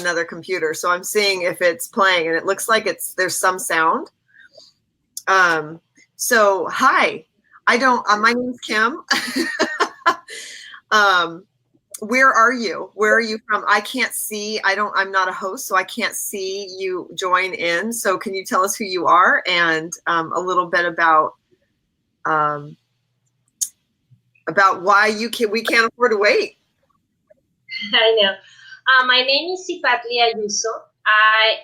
another computer, so I'm seeing if it's playing, and it looks like there's some sound. So hi, my name's Kim. Where are you? Where are you from? I can't see. I'm not a host, so I can't see you join in. So can you tell us who you are and a little bit about why we can't afford to wait? I know. My name is Cipatli Ayuso. I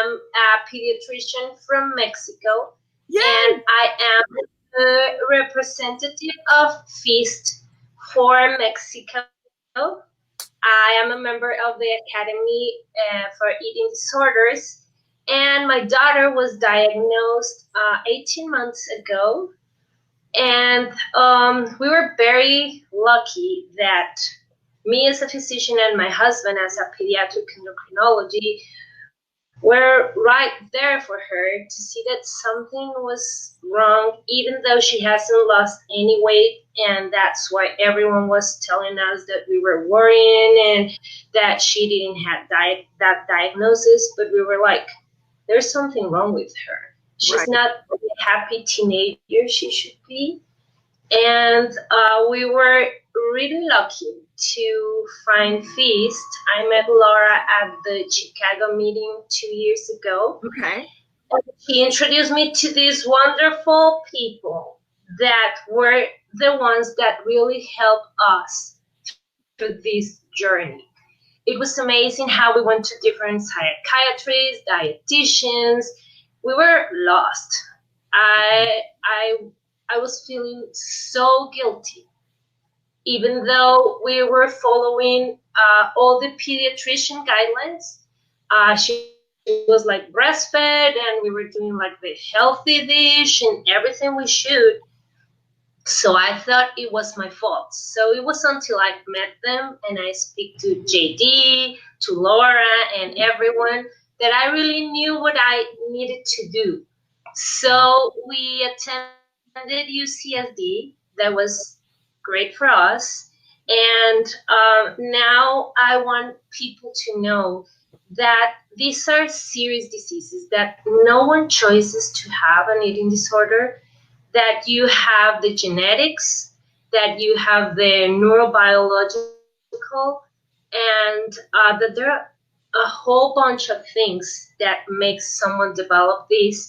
am a pediatrician from Mexico. Yay! And I am the representative of F.E.A.S.T for Mexico. I am a member of the Academy for Eating Disorders, and my daughter was diagnosed 18 months ago. And we were very lucky that me as a physician and my husband as a pediatric endocrinology were right there for her to see that something was wrong, even though she hasn't lost any weight. And that's why everyone was telling us that we were worrying and that she didn't have that diagnosis. But we were like, there's something wrong with her. She's not the happy teenager she should be. And we were really lucky to find F.E.A.S.T. I met Laura at the Chicago meeting 2 years ago. Okay. And she introduced me to these wonderful people that were the ones that really helped us through this journey. It was amazing how we went to different psychiatrists, dietitians. We were lost. I was feeling so guilty, even though we were following all the pediatrician guidelines. She was like breastfed, and we were doing like the healthy dish and everything we should. So I thought it was my fault. So it was until I met them and I speak to JD, to Laura, and everyone that I really knew what I needed to do. So we attended UCSD. That was great for us. And now I want people to know that these are serious diseases, that no one chooses to have an eating disorder, that you have the genetics, that you have the neurobiological, and that there are a whole bunch of things that makes someone develop this.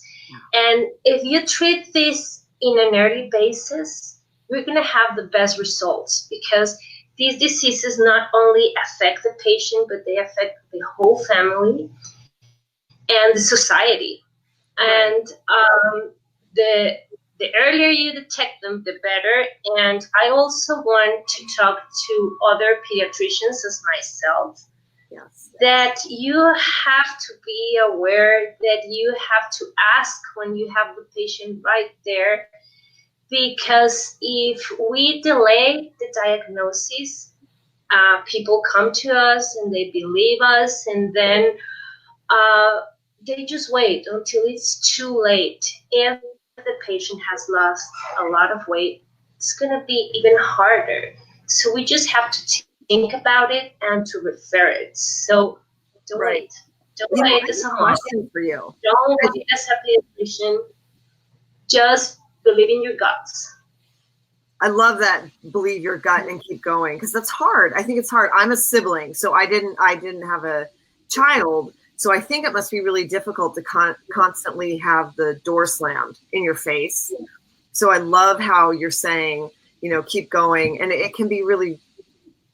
And if you treat this in an early basis, you're going to have the best results, because these diseases not only affect the patient, but they affect the whole family and the society. Right. And the earlier you detect them, the better. And I also want to talk to other pediatricians as myself. Yes. That you have to be aware, that you have to ask when you have the patient right there. Because if we delay the diagnosis, people come to us and they believe us, and then they just wait until it's too late. If the patient has lost a lot of weight, it's going to be even harder. So we just have to think about it and to refer it. So don't wait. Don't wait as a mom. For you. Don't wait as a pediatrician. Just believe in your guts. I love that. Believe your gut and keep going, because that's hard. I think it's hard. I'm a sibling, so I didn't have a child. So I think it must be really difficult to constantly have the door slammed in your face. So I love how you're saying, keep going. And it can be really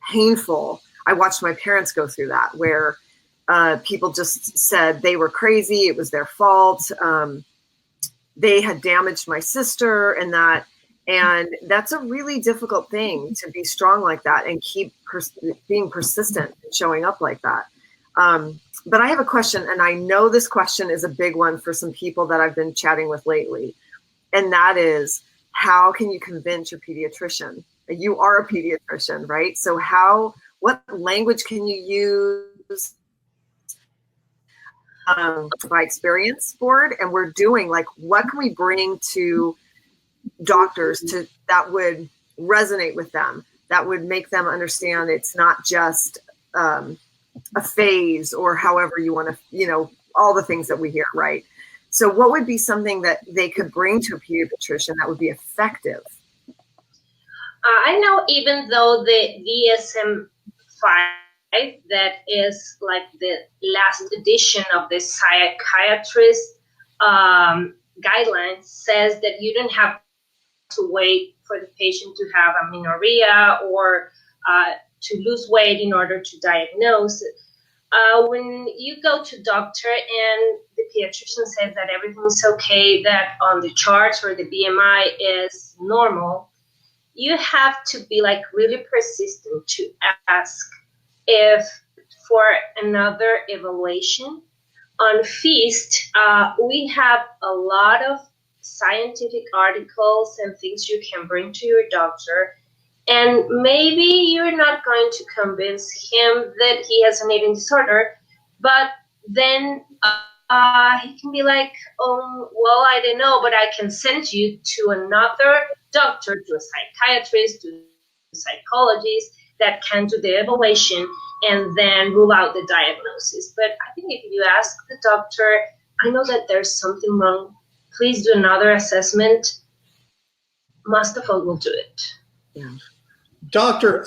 painful. I watched my parents go through that, where people just said they were crazy. It was their fault. They had damaged my sister, and that's a really difficult thing, to be strong like that and keep being persistent and showing up like that. But I have a question, and I know this question is a big one for some people that I've been chatting with lately. And that is, how can you convince your pediatrician? You are a pediatrician, right? So what language can you use? By experience board, and we're doing what can we bring to doctors that would resonate with them, that would make them understand it's not just a phase, or however you want to, all the things that we hear, right? So what would be something that they could bring to a pediatrician that would be effective? I know even though the DSM-5, that is like the last edition of the psychiatrist guidelines, says that you don't have to wait for the patient to have amenorrhea or to lose weight in order to diagnose. When you go to doctor and the pediatrician says that everything is okay, that on the charts or the BMI is normal, you have to be like really persistent to ask if for another evaluation. On F.E.A.S.T, we have a lot of scientific articles and things you can bring to your doctor, and maybe you're not going to convince him that he has an eating disorder, but then he can be like, well, I don't know, but I can send you to another doctor, to a psychiatrist, to a psychologist that can do the evaluation and then rule out the diagnosis. But I think if you ask the doctor, I know that there's something wrong, please do another assessment, most of all will do it. Yeah. Doctor,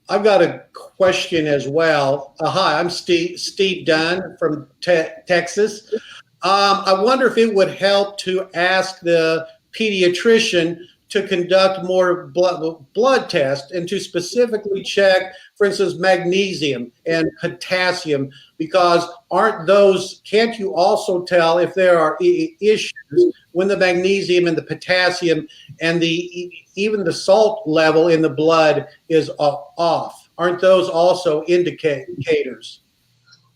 I've got a question as well. Hi, I'm Steve Dunn from Texas. I wonder if it would help to ask the pediatrician to conduct more blood tests and to specifically check, for instance, magnesium and potassium, because can't you also tell if there are issues when the magnesium and the potassium and even the salt level in the blood is off? Aren't those also indicators?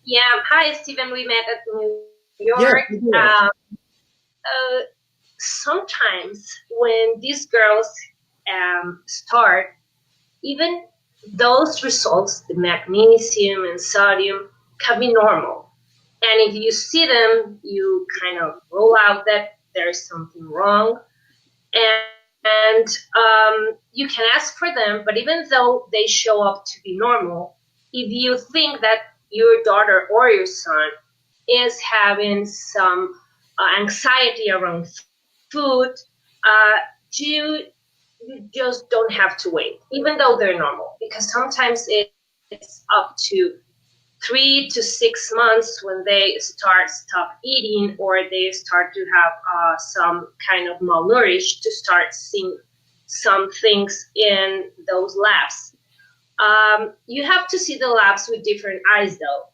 Yeah. Hi, Stephen. We met at New York. Yes, Sometimes when these girls start, even those results, the magnesium and sodium, can be normal. And if you see them, you kind of rule out that there's something wrong. And you can ask for them, but even though they show up to be normal, if you think that your daughter or your son is having some anxiety around food, you just don't have to wait, even though they're normal, because sometimes it's up to 3 to 6 months when they stop eating, or they start to have some kind of malnourished, to start seeing some things in those labs. You have to see the labs with different eyes, though.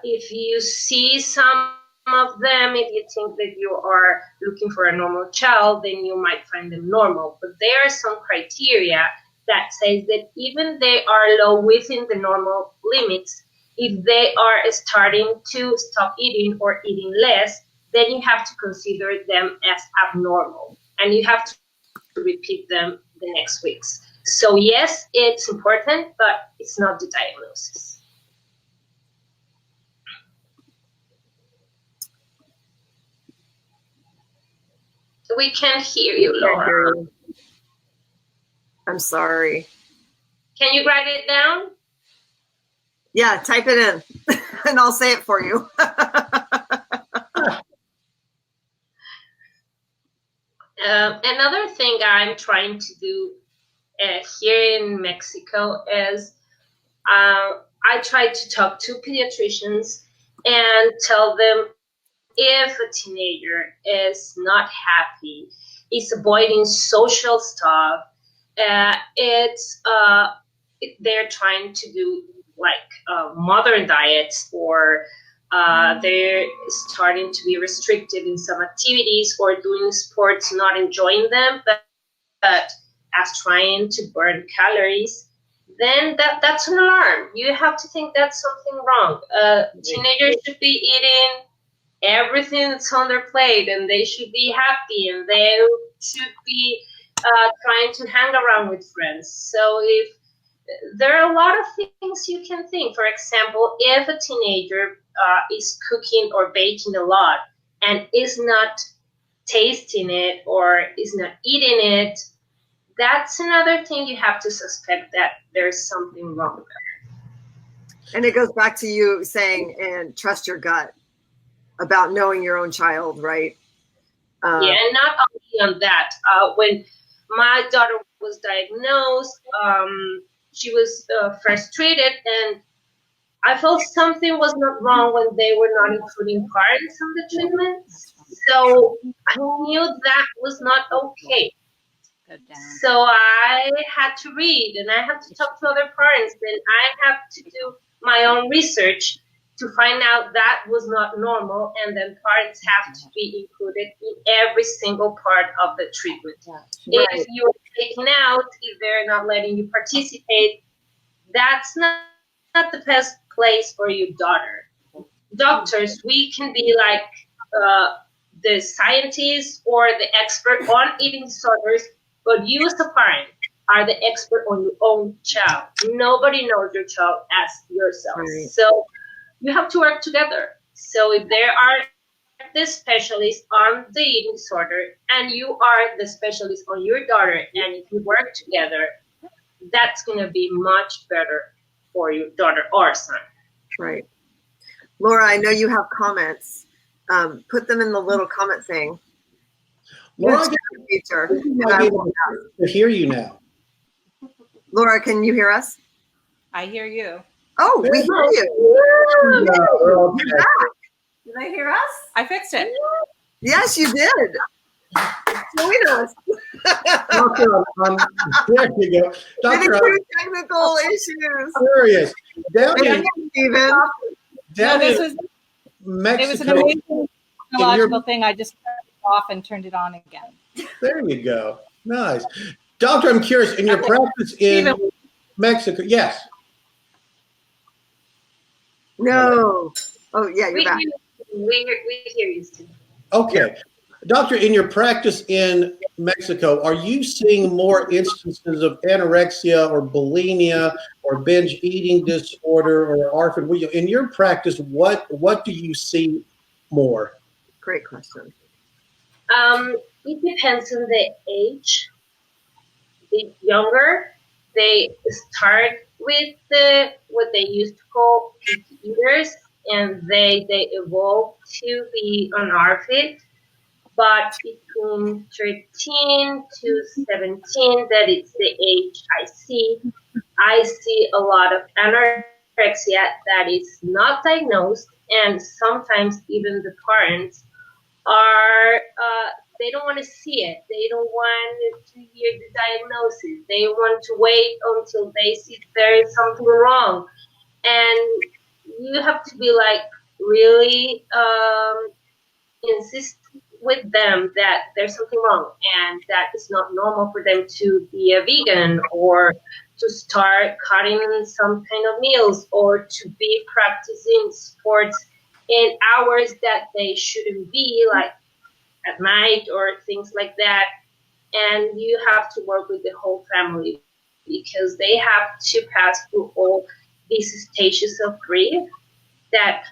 If you see some of them, if you think that you are looking for a normal child, then you might find them normal. But there are some criteria that says that even they are low within the normal limits, if they are starting to stop eating or eating less, then you have to consider them as abnormal, and you have to repeat them the next weeks. So yes, it's important, but it's not the diagnosis. We can't hear you, Laura. I'm sorry. Can you write it down? Yeah, type it in and I'll say it for you. Another thing I'm trying to do here in Mexico is I try to talk to pediatricians and tell them if a teenager is not happy, is avoiding social stuff, they're trying to do like modern diets, or they're starting to be restricted in some activities, or doing sports, not enjoying them, but as trying to burn calories, then that's an alarm. You have to think that's something wrong. Teenagers should be eating everything that's on their plate, and they should be happy, and they should be trying to hang around with friends. So if there are a lot of things you can think. For example, if a teenager is cooking or baking a lot and is not tasting it or is not eating it, that's another thing you have to suspect that there's something wrong there. And it goes back to you saying and trust your gut about knowing your own child, right? Yeah, and not only on that. When my daughter was diagnosed, she was frustrated, and I felt something was not wrong when they were not including parents on the treatment. So I knew that was not okay. So I had to read, and I had to talk to other parents, and I have to do my own research to find out that was not normal, and then parents have to be included in every single part of the treatment. Right. If you're taken out, if they're not letting you participate, that's not the best place for your daughter. Doctors, we can be like the scientists or the expert on eating disorders, but you as a parent are the expert on your own child. Nobody knows your child as yourself. Right. So you have to work together. So if there are the specialist on the eating disorder and you are the specialist on your daughter, and if you work together, that's going to be much better for your daughter or son. Right. Laura, I know you have comments. Put them in the little comment thing. Laura, Feature. I might be able to hear you now. Laura, can you hear us? I hear you. Oh, we hear you. Okay. You're back. Did they hear us? I fixed it. Yes, you did. Join us. Doctor, there you go. Doctor, Many technical issues. serious. Down in, Steven. down This in was, Mexico. it was an amazing technological thing. I just turned it off and turned it on again. There you go. Nice. Doctor, I'm curious, in your practice in Mexico, yes. No. Oh, yeah, you're back. We hear you, Steve. Okay. Doctor, in your practice in Mexico, are you seeing more instances of anorexia or bulimia or binge eating disorder or orphan? In your practice, what do you see more? Great question. It depends on the age. The younger, they start with what they used to call picky eaters, and they evolve to be on ARFID. But between 13 to 17, that is the age I see a lot of anorexia that is not diagnosed, and sometimes even the parents are they don't want to see it. They don't want to hear the diagnosis. They want to wait until they see there is something wrong, and you have to be like really insist with them that there's something wrong and that it's not normal for them to be a vegan or to start cutting some kind of meals or to be practicing sports in hours that they shouldn't be, like at night or things like that. And you have to work with the whole family because they have to pass through all these stages of grief that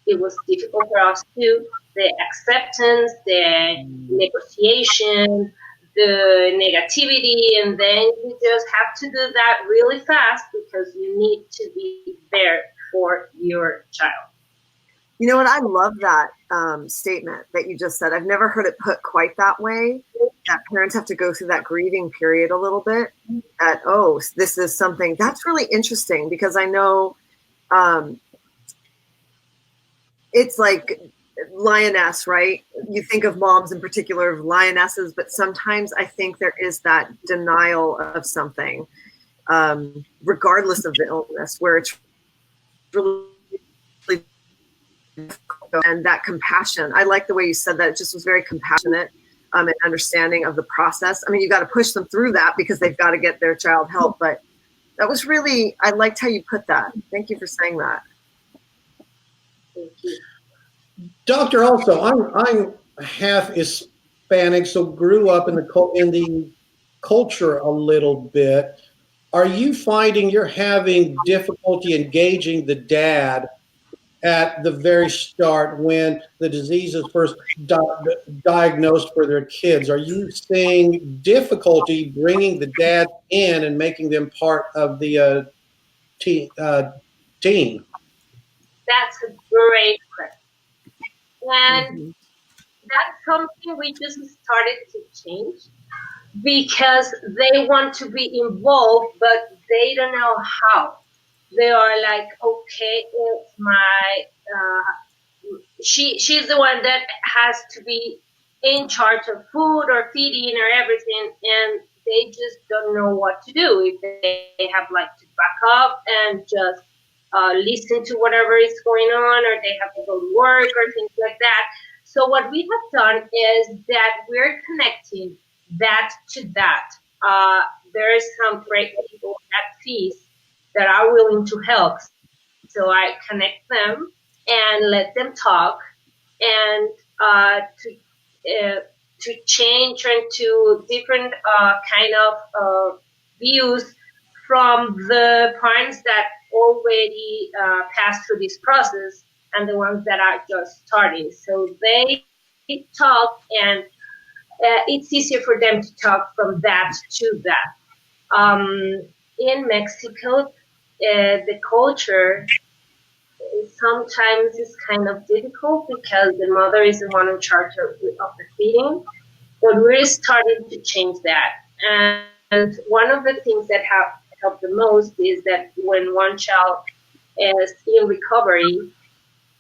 it was difficult for us to, the acceptance, the negotiation, the negativity, and then you just have to do that really fast because you need to be there for your child. You know what? I love that statement that you just said. I've never heard it put quite that way, that parents have to go through that grieving period a little bit. That, oh, this is something that's really interesting because I know it's like lioness, right? You think of moms in particular of lionesses, but sometimes I think there is that denial of something, regardless of the illness, where it's really and that compassion. I like the way you said that. It just was very compassionate and understanding of the process. I mean, you got to push them through that because they've got to get their child help. But that was really, I liked how you put that. Thank you for saying that. Thank you. Doctor, also, I'm half Hispanic, so grew up in the culture a little bit. Are you finding you're having difficulty engaging the dad at the very start when the disease is first diagnosed for their kids? Are you seeing difficulty bringing the dad in and making them part of the team teen? That's a great question. And Mhm. that's something we just started to change because they want to be involved, but they don't know how. They are like, okay, it's my she's the one that has to be in charge of food or feeding or everything, and they just don't know what to do. If they have like to back up and just listen to whatever is going on, or they have to go to work or things like that. So what we have done is that we're connecting that to that. There is some great people at Feast that are willing to help. So I connect them and let them talk, and to change into different kind of views from the parents that already passed through this process and the ones that are just starting. So they talk, and it's easier for them to talk from that to that. In Mexico, the culture sometimes is kind of difficult because the mother is the one in charge of the feeding. But we're starting to change that. And one of the things that have helped the most is that when one child is in recovery,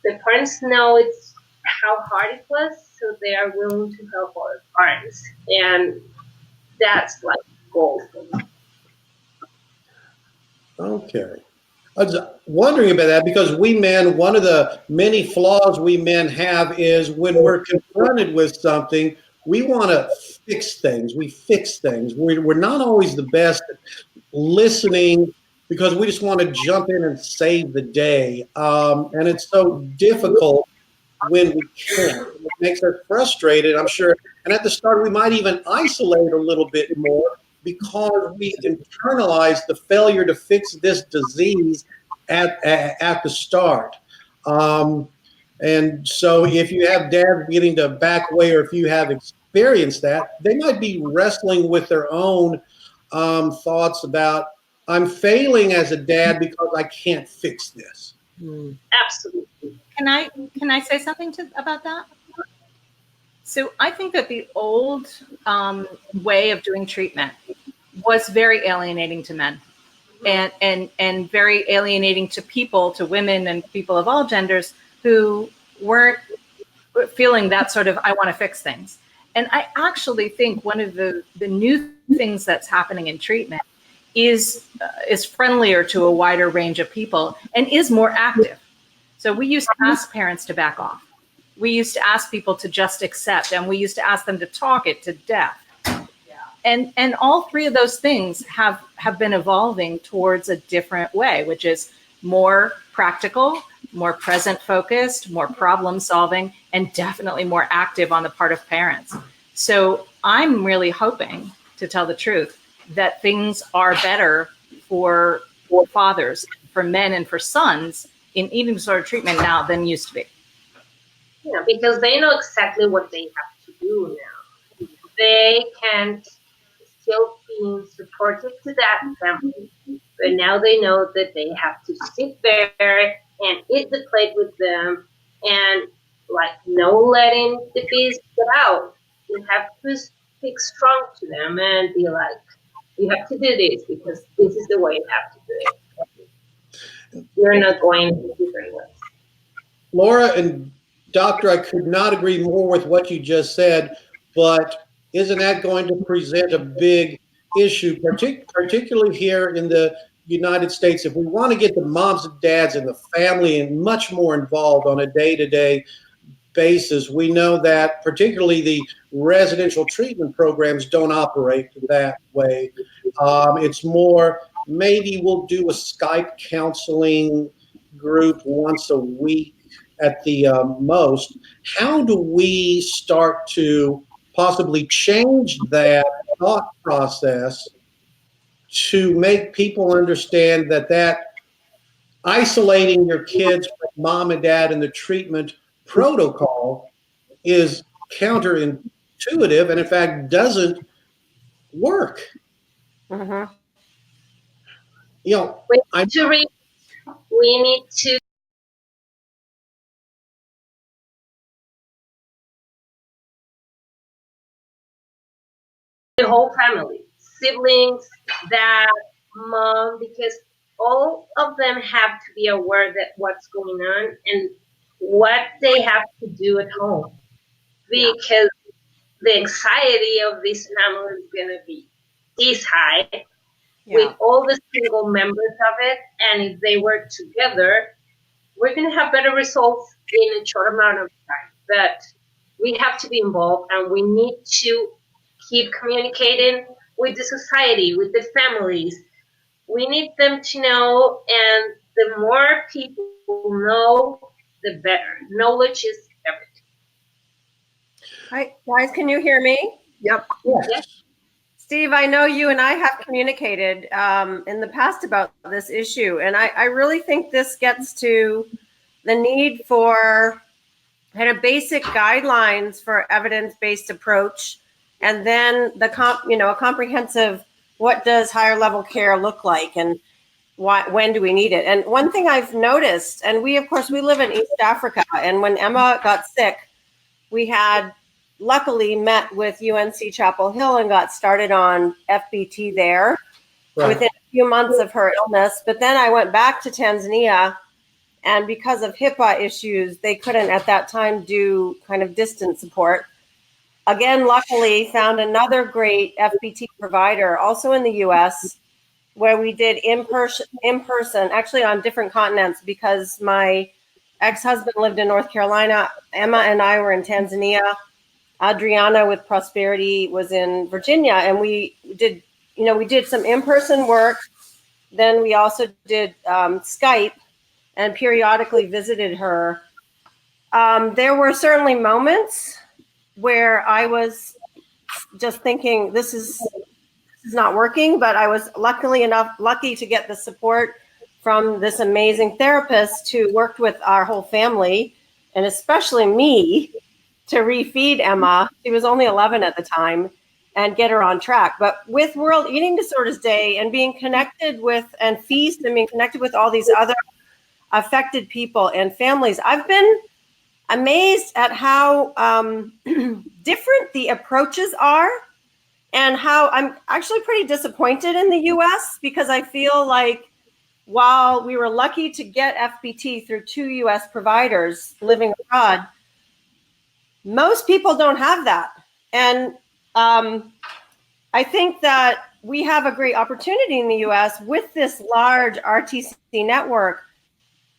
the parents know it's how hard it was, so they are willing to help other parents. And that's like gold for me. Okay. I was wondering about that because we men, one of the many flaws we men have is when we're confronted with something, we want to fix things. We fix things. We're not always the best at listening because we just want to jump in and save the day. And it's so difficult when we can't. It makes us frustrated, I'm sure. And at the start, we might even isolate a little bit more because we internalize the failure to fix this disease at the start. Um, and so if you have dads beginning to back away, or if you have experienced that, they might be wrestling with their own thoughts about, I'm failing as a dad because I can't fix this. Absolutely. Can I say something about that? So I think that the old way of doing treatment was very alienating to men, and very alienating to people, to women and people of all genders who weren't feeling that sort of, I want to fix things. And I actually think one of the new things that's happening in treatment is friendlier to a wider range of people and is more active. So we used to ask parents to back off. We used to ask people to just accept, and we used to ask them to talk it to death. And all three of those things have been evolving towards a different way, which is more practical, more present focused, more problem solving, and definitely more active on the part of parents. So I'm really hoping, to tell the truth, that things are better for fathers, for men, and for sons in eating disorder treatment now than used to be. Yeah, because they know exactly what they have to do now. They can still be supportive to that family, but now they know that they have to sit there and eat the plate with them, and like no letting the beast get out. You have to speak strong to them and be like, you have to do this because this is the way you have to do it. You're not going different ways. Laura and Doctor, I could not agree more with what you just said, but isn't that going to present a big issue, particularly here in the United States? If we want to get the moms and dads and the family and much more involved on a day-to-day basis, we know that particularly the residential treatment programs don't operate that way. It's more, maybe we'll do a Skype counseling group once a week at the most. How do we start to possibly change that thought process to make people understand that isolating your kids from mom and dad in the treatment protocol is counterintuitive and in fact doesn't work? Mm-hmm. You know, We I'm need to reach we need to the whole family, siblings, dad, mom, because all of them have to be aware that what's going on and what they have to do at home, because the anxiety of this family is going to be this high with all the single members of it, and if they work together, we're going to have better results in a short amount of time. But we have to be involved, and we need to keep communicating with the society, with the families. We need them to know, and the more people know, the better. Knowledge is everything. Hi, guys, can you hear me? Yep. Yes. Steve, I know you and I have communicated in the past about this issue, and I really think this gets to the need for kind of basic guidelines for evidence-based approach, and then a comprehensive what does higher level care look like, and when do we need it? And one thing I've noticed, and we live in East Africa, and when Emma got sick, we had luckily met with UNC Chapel Hill and got started on FBT there within a few months of her illness. But then I went back to Tanzania, and because of HIPAA issues, they couldn't at that time do kind of distance support. Again, luckily found another great FBT provider also in the US, where we did in person, actually on different continents, because my ex-husband lived in North Carolina. Emma and I were in Tanzania. Adriana with Prosperity was in Virginia, and we did some in-person work. Then we also did Skype and periodically visited her. There were certainly moments where I was just thinking, this is not working, but I was lucky to get the support from this amazing therapist who worked with our whole family, and especially me, to refeed Emma. She was only 11 at the time, and get her on track. But with World Eating Disorders Day and being connected with, and F.E.A.S.T, and being connected with all these other affected people and families, I've been amazed at how different the approaches are, and how I'm actually pretty disappointed in the US, because I feel like while we were lucky to get FBT through 2 US providers living abroad, most people don't have that. And I think that we have a great opportunity in the US with this large RTC network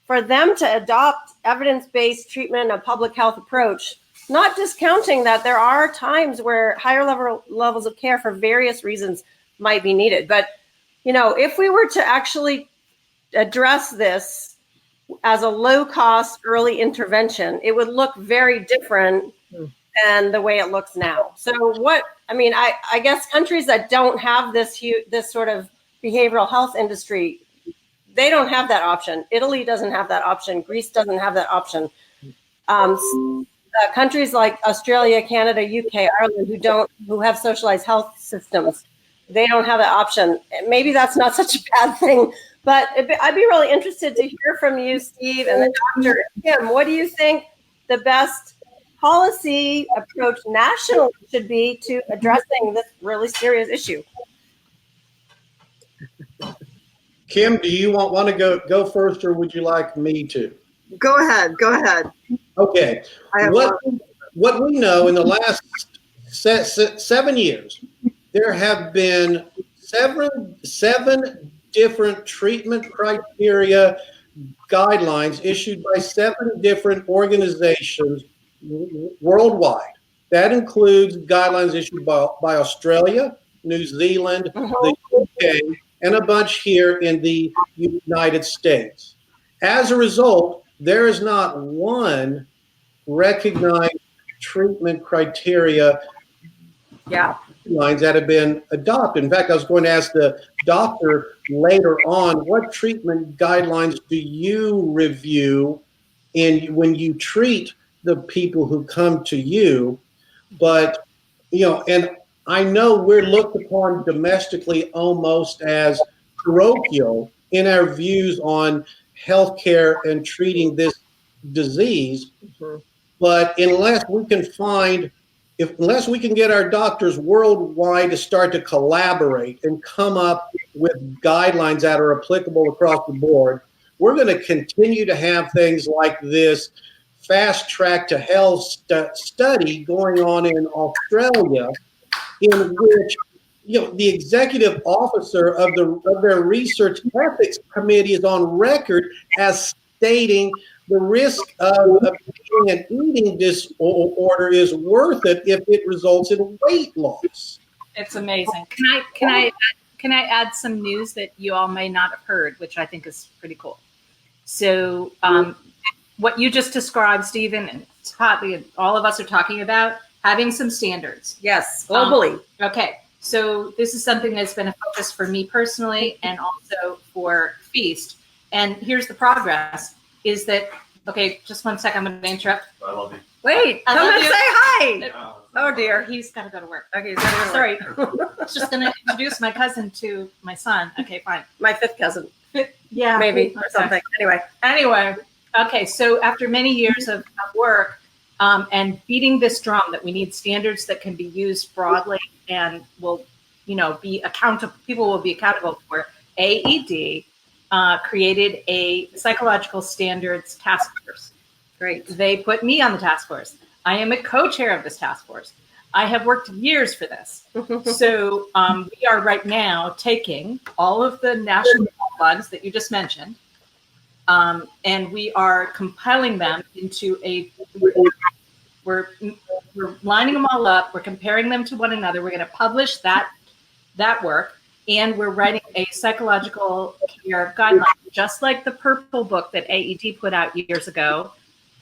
for them to adopt evidence-based treatment, a public health approach, not discounting that there are times where higher levels of care for various reasons might be needed. But, if we were to actually address this as a low-cost early intervention, it would look very different than the way it looks now. So I guess countries that don't have this sort of behavioral health industry, they don't have that option. Italy doesn't have that option. Greece doesn't have that option. Countries like Australia, Canada, UK, Ireland, who have socialized health systems, they don't have that option. Maybe that's not such a bad thing, but I'd be really interested to hear from you, Steve, and the doctor. Kim, what do you think the best policy approach nationally should be to addressing this really serious issue? Kim, do you want to go first, or would you like me to? Go ahead. Okay. What we know in the last 7 years, there have been seven different treatment criteria guidelines issued by 7 different organizations worldwide. That includes guidelines issued by Australia, New Zealand, the UK, and a bunch here in the United States. As a result, there is not one recognized treatment criteria lines that have been adopted. In fact, I was going to ask the doctor later on, what treatment guidelines do you review when you treat the people who come to you? But, and I know we're looked upon domestically almost as parochial in our views on healthcare and treating this disease. Mhm. But unless we can get our doctors worldwide to start to collaborate and come up with guidelines that are applicable across the board, we're going to continue to have things like this fast track to health study going on in Australia, in which the executive officer of their research ethics committee is on record as stating the risk of being an eating disorder is worth it if it results in weight loss. It's amazing. Can I add some news that you all may not have heard, which I think is pretty cool. So what you just described, Stephen, and Scott, all of us are talking about having some standards. Yes, globally. Okay, so this is something that's been a focus for me personally and also for F.E.A.S.T. And here's the progress, is that, okay, just 1 second, I'm going to interrupt. I love you. Wait, I come love and you. say hi. Wow. Oh dear. He's got to go to work. Okay, he's gotta go to Sorry, work. just going to introduce my cousin to my son. Okay, fine. My fifth cousin, Yeah. maybe, or Okay. something. Anyway, okay, so after many years of work and beating this drum that we need standards that can be used broadly and will, be accountable, people will be accountable for, AED created a psychological standards task force. Great. They put me on the task force. I am a co-chair of this task force. I have worked years for this. So we are right now taking all of the national guidelines that you just mentioned, and we are compiling them into we're lining them all up. We're comparing them to one another. We're going to publish that work, and we're writing a psychological care guideline, just like the purple book that AED put out years ago,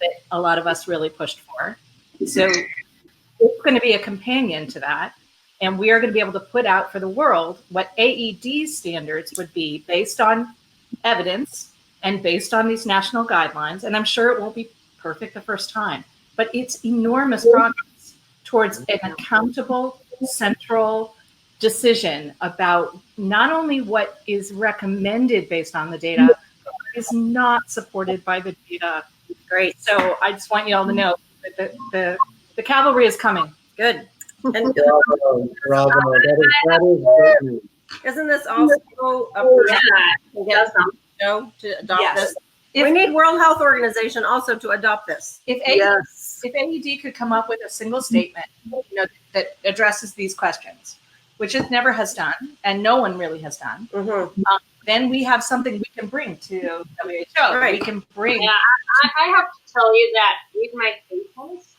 that a lot of us really pushed for. So it's going to be a companion to that. And we are going to be able to put out for the world what AED standards would be based on evidence and based on these national guidelines. And I'm sure it won't be perfect the first time, but it's enormous progress towards an accountable, central decision about not only what is recommended based on the data, but what is not supported by the data. Great. So I just want you all to know that the cavalry is coming. Good. And Bravo. That is great news. isn't this also to adopt Yes. this? We need World Health Organization also to adopt this. If AED could come up with a single statement, that addresses these questions, which it never has done, and no one really has done, then we have something we can bring to WHO. Right. We can bring. Yeah, I have to tell you that with my patients,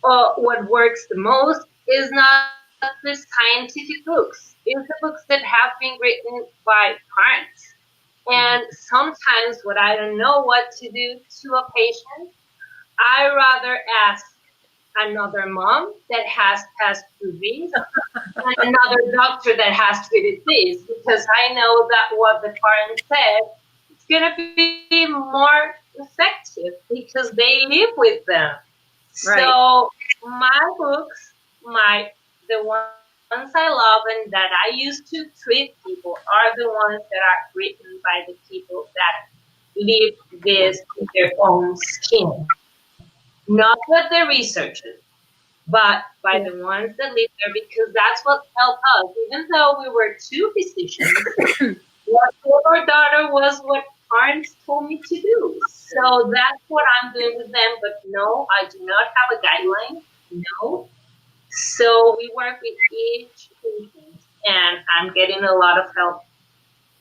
what works the most is not the scientific books. It's the books that have been written by parents. And sometimes when I don't know what to do to a patient, I rather ask another mom that has passed through this and another doctor that has treated this, because I know that what the parent said is going to be more effective because they live with them. Right. So my books, the ones I love and that I use to treat people are the ones that are written by the people that live this with their own skin. Not with the researchers, but by the ones that live there, because that's what helped us. Even though we were two physicians, what our daughter was what parents told me to do. So that's what I'm doing with them. But no, I do not have a guideline. No. So we work with each patient, and I'm getting a lot of help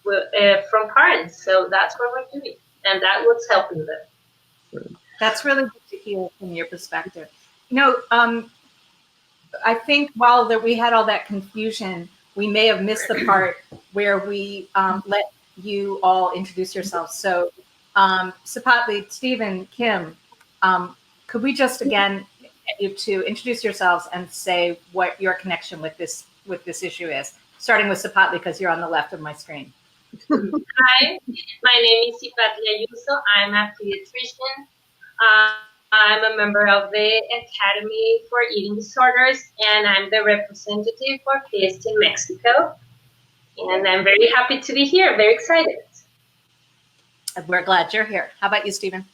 from parents. So that's what we're doing, and that's what's helping them. That's really good to hear from your perspective. I think while we had all that confusion, we may have missed the part where we let you all introduce yourselves. So, Sapatli, Stephen, Kim, could we just again get you to introduce yourselves and say what your connection with this issue is, starting with Sapatli because you're on the left of my screen. Hi, my name is Sapatli Ayuso. I'm a pediatrician. I'm a member of the Academy for Eating Disorders, and I'm the representative for F.E.A.S.T in Mexico. And I'm very happy to be here, very excited. We're glad you're here. How about you, Stephen?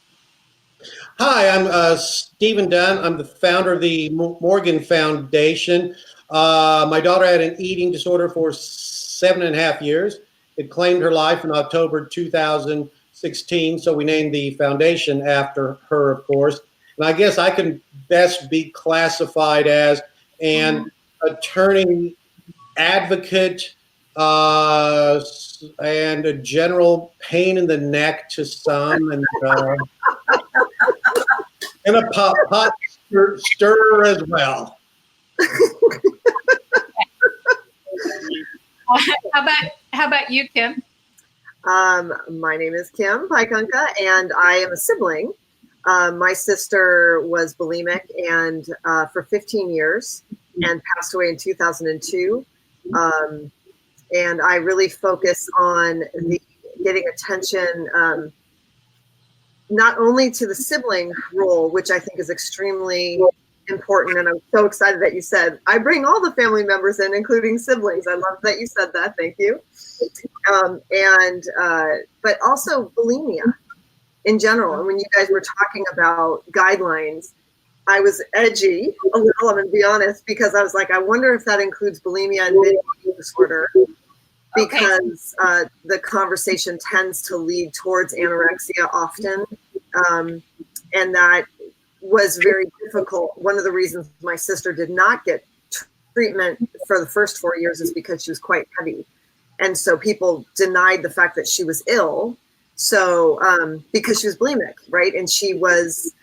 Hi, I'm Stephen Dunn. I'm the founder of the Morgan Foundation. My daughter had an eating disorder for 7.5 years. It claimed her life in October 2016, so we named the foundation after her, of course. And I guess I can best be classified as an attorney, advocate, and a general pain in the neck to some, and a pot stirrer as well. How about you, Kim? My name is Kim Paikunka, and I am a sibling. My sister was bulimic and for 15 years and passed away in 2002. And I really focus on getting attention not only to the sibling role, which I think is extremely important. And I'm so excited that you said, I bring all the family members in, including siblings. I love that you said that. Thank you. But also bulimia in general. And when you guys were talking about guidelines, I was edgy a little, I'm going to be honest, because I was like, I wonder if that includes bulimia and binge eating disorder, because the conversation tends to lead towards anorexia often. And that was very difficult. One of the reasons my sister did not get treatment for the first 4 years is because she was quite heavy. And so people denied the fact that she was ill. So because she was bulimic, right? And she was,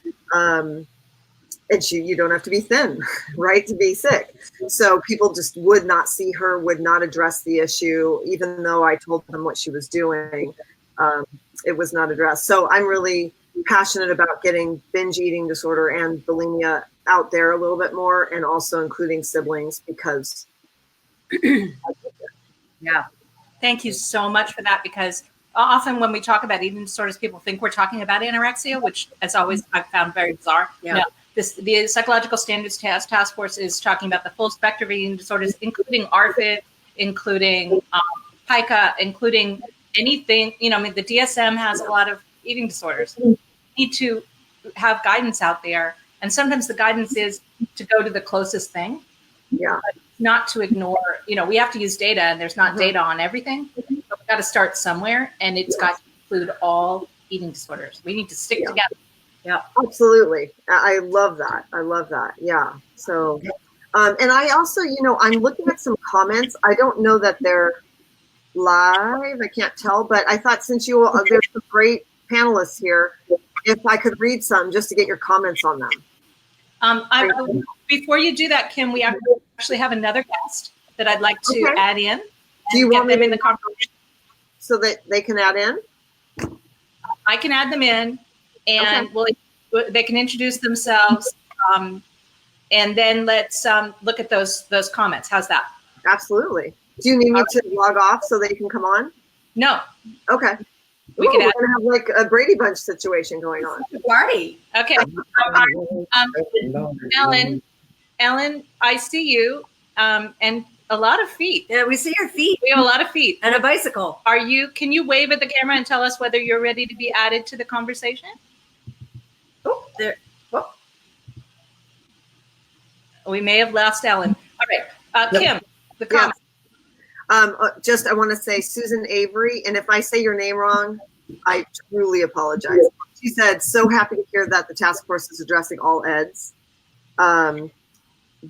you don't have to be thin, right, to be sick. So people just would not see her, would not address the issue, even though I told them what she was doing. It was not addressed. So I'm really passionate about getting binge eating disorder and bulimia out there a little bit more, and also including siblings, because yeah. Thank you so much for that, because often when we talk about eating disorders, people think we're talking about anorexia, which, as always, I've found very bizarre. Yeah. No, the Psychological Standards Task Force is talking about the full spectrum of eating disorders, including ARFID, including PICA, including anything. I mean, the DSM has a lot of eating disorders. We need to have guidance out there. And sometimes the guidance is to go to the closest thing. Yeah. Not to ignore, we have to use data, and there's not data on everything. But we've got to start somewhere, and it's got to include all eating disorders. We need to stick together. Yeah, absolutely. I love that. I love that. Yeah. So, and I also, I'm looking at some comments. I don't know that they're live. I can't tell, but I thought since there's some great panelists here, if I could read some just to get your comments on them. Before you do that, Kim, we actually have another guest that I'd like to add in. Do you want them in the conversation so that they can add in? I can add them in, and they can introduce themselves, and then let's look at those comments. How's that? Absolutely. Do you need me to log off so they can come on? No. Okay. We're going to have like a Brady Bunch situation going on. Party. Okay. Ellen, I see you, and a lot of feet. Yeah, we see your feet. We have a lot of feet. And a bicycle. Can you wave at the camera and tell us whether you're ready to be added to the conversation? Oh, there. Whoa. We may have lost Ellen. All right. Kim, the comments. I want to say Susan Avery, and if I say your name wrong, I truly apologize. She said, so happy to hear that the task force is addressing all EDs.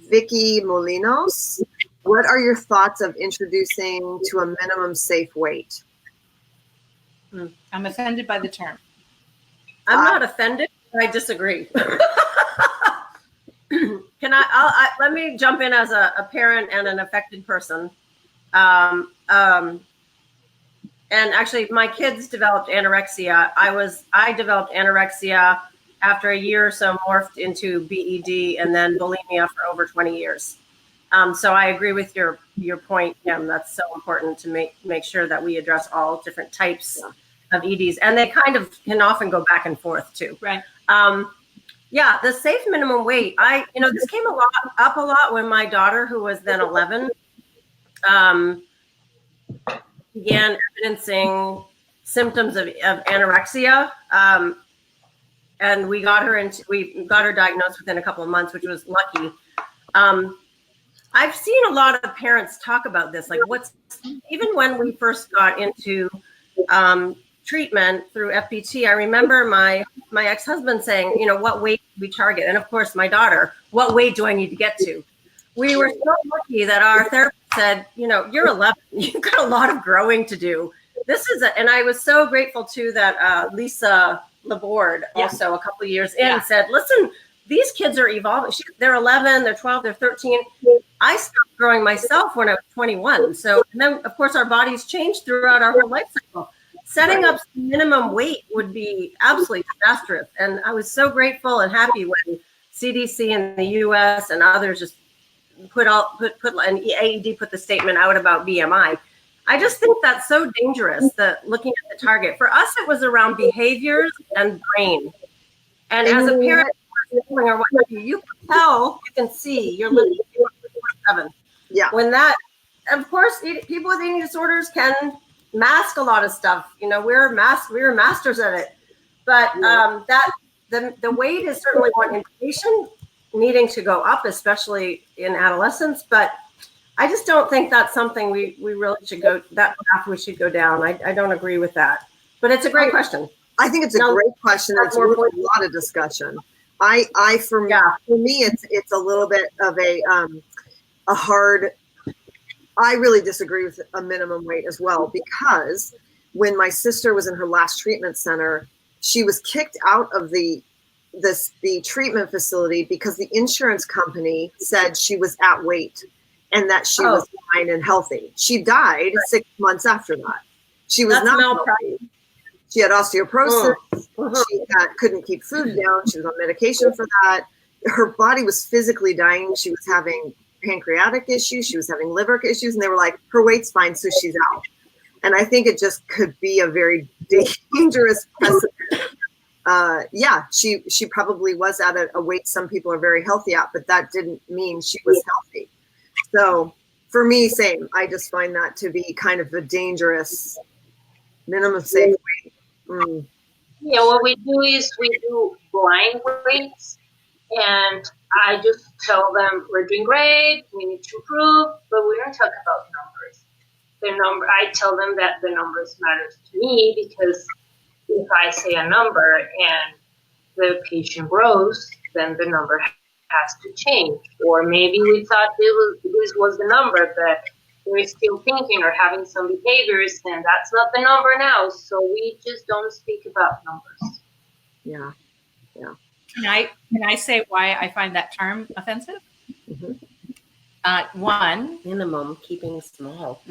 Vicky Molinos, what are your thoughts of introducing to a minimum safe weight? I'm offended by the term. I'm not offended. I disagree. Let me jump in as a parent and an affected person. And actually, my kids developed anorexia. I developed anorexia after a year or so, morphed into BED and then bulimia for over 20 years. So I agree with your point, Kim. That's so important to make sure that we address all different types of EDs, and they kind of can often go back and forth too. Right. The safe minimum weight. This came up a lot when my daughter, who was then 11, began evidencing symptoms of anorexia. And we got her diagnosed within a couple of months, which was lucky. I've seen a lot of parents talk about this, like even when we first got into treatment through FPT, I remember my ex-husband saying, what weight do we target? And of course, my daughter, what weight do I need to get to? We were so lucky that our therapist said, you're 11, you've got a lot of growing to do. And I was so grateful too that Lisa Laborde also a couple of years in said, listen, these kids are evolving. They're 11, they're 12, they're 13. I stopped growing myself when I was 21. So, and then of course our bodies change throughout our whole life cycle. Setting up minimum weight would be absolutely disastrous. And I was so grateful and happy when CDC in the US and others just put and AED put the statement out about BMI. I just think that's so dangerous, that looking at the target. For us, it was around behaviors and brain. And as a parent, or what you can tell, you can see you're living 7. Yeah. When that, of course, people with eating disorders can mask a lot of stuff. We're masters at it. But the weight is certainly one indication needing to go up, especially in adolescence. But I just don't think that's something we really should go, that path we should go down. I don't agree with that. But it's a great question. I think it's a great question. It's worth a lot of discussion. For me, it's a little bit of a hard. I really disagree with a minimum weight as well, because when my sister was in her last treatment center, she was kicked out of the treatment facility because the insurance company said she was at weight and that she was fine and healthy. She died 6 months after that. She was not healthy. She had osteoporosis. She couldn't keep food down. She was on medication for that. Her body was physically dying. She was having pancreatic issues. She was having liver issues. And they were like, her weight's fine, so she's out. And I think it just could be a very dangerous precedent. She probably was at a weight some people are very healthy at, but that didn't mean she was healthy. So for me, same. I just find that to be kind of a dangerous minimum safe weight. Yeah, what we do is we do blind weights, and I just tell them we're doing great, we need to improve, but we don't talk about numbers. I tell them that the numbers matters to me, because if I say a number and the patient grows, then the number has to change. Or maybe we thought this was the number, but we're still thinking or having some behaviors, and that's not the number now. So we just don't speak about numbers. Yeah. Can I say why I find that term offensive? One, minimum, keeping small.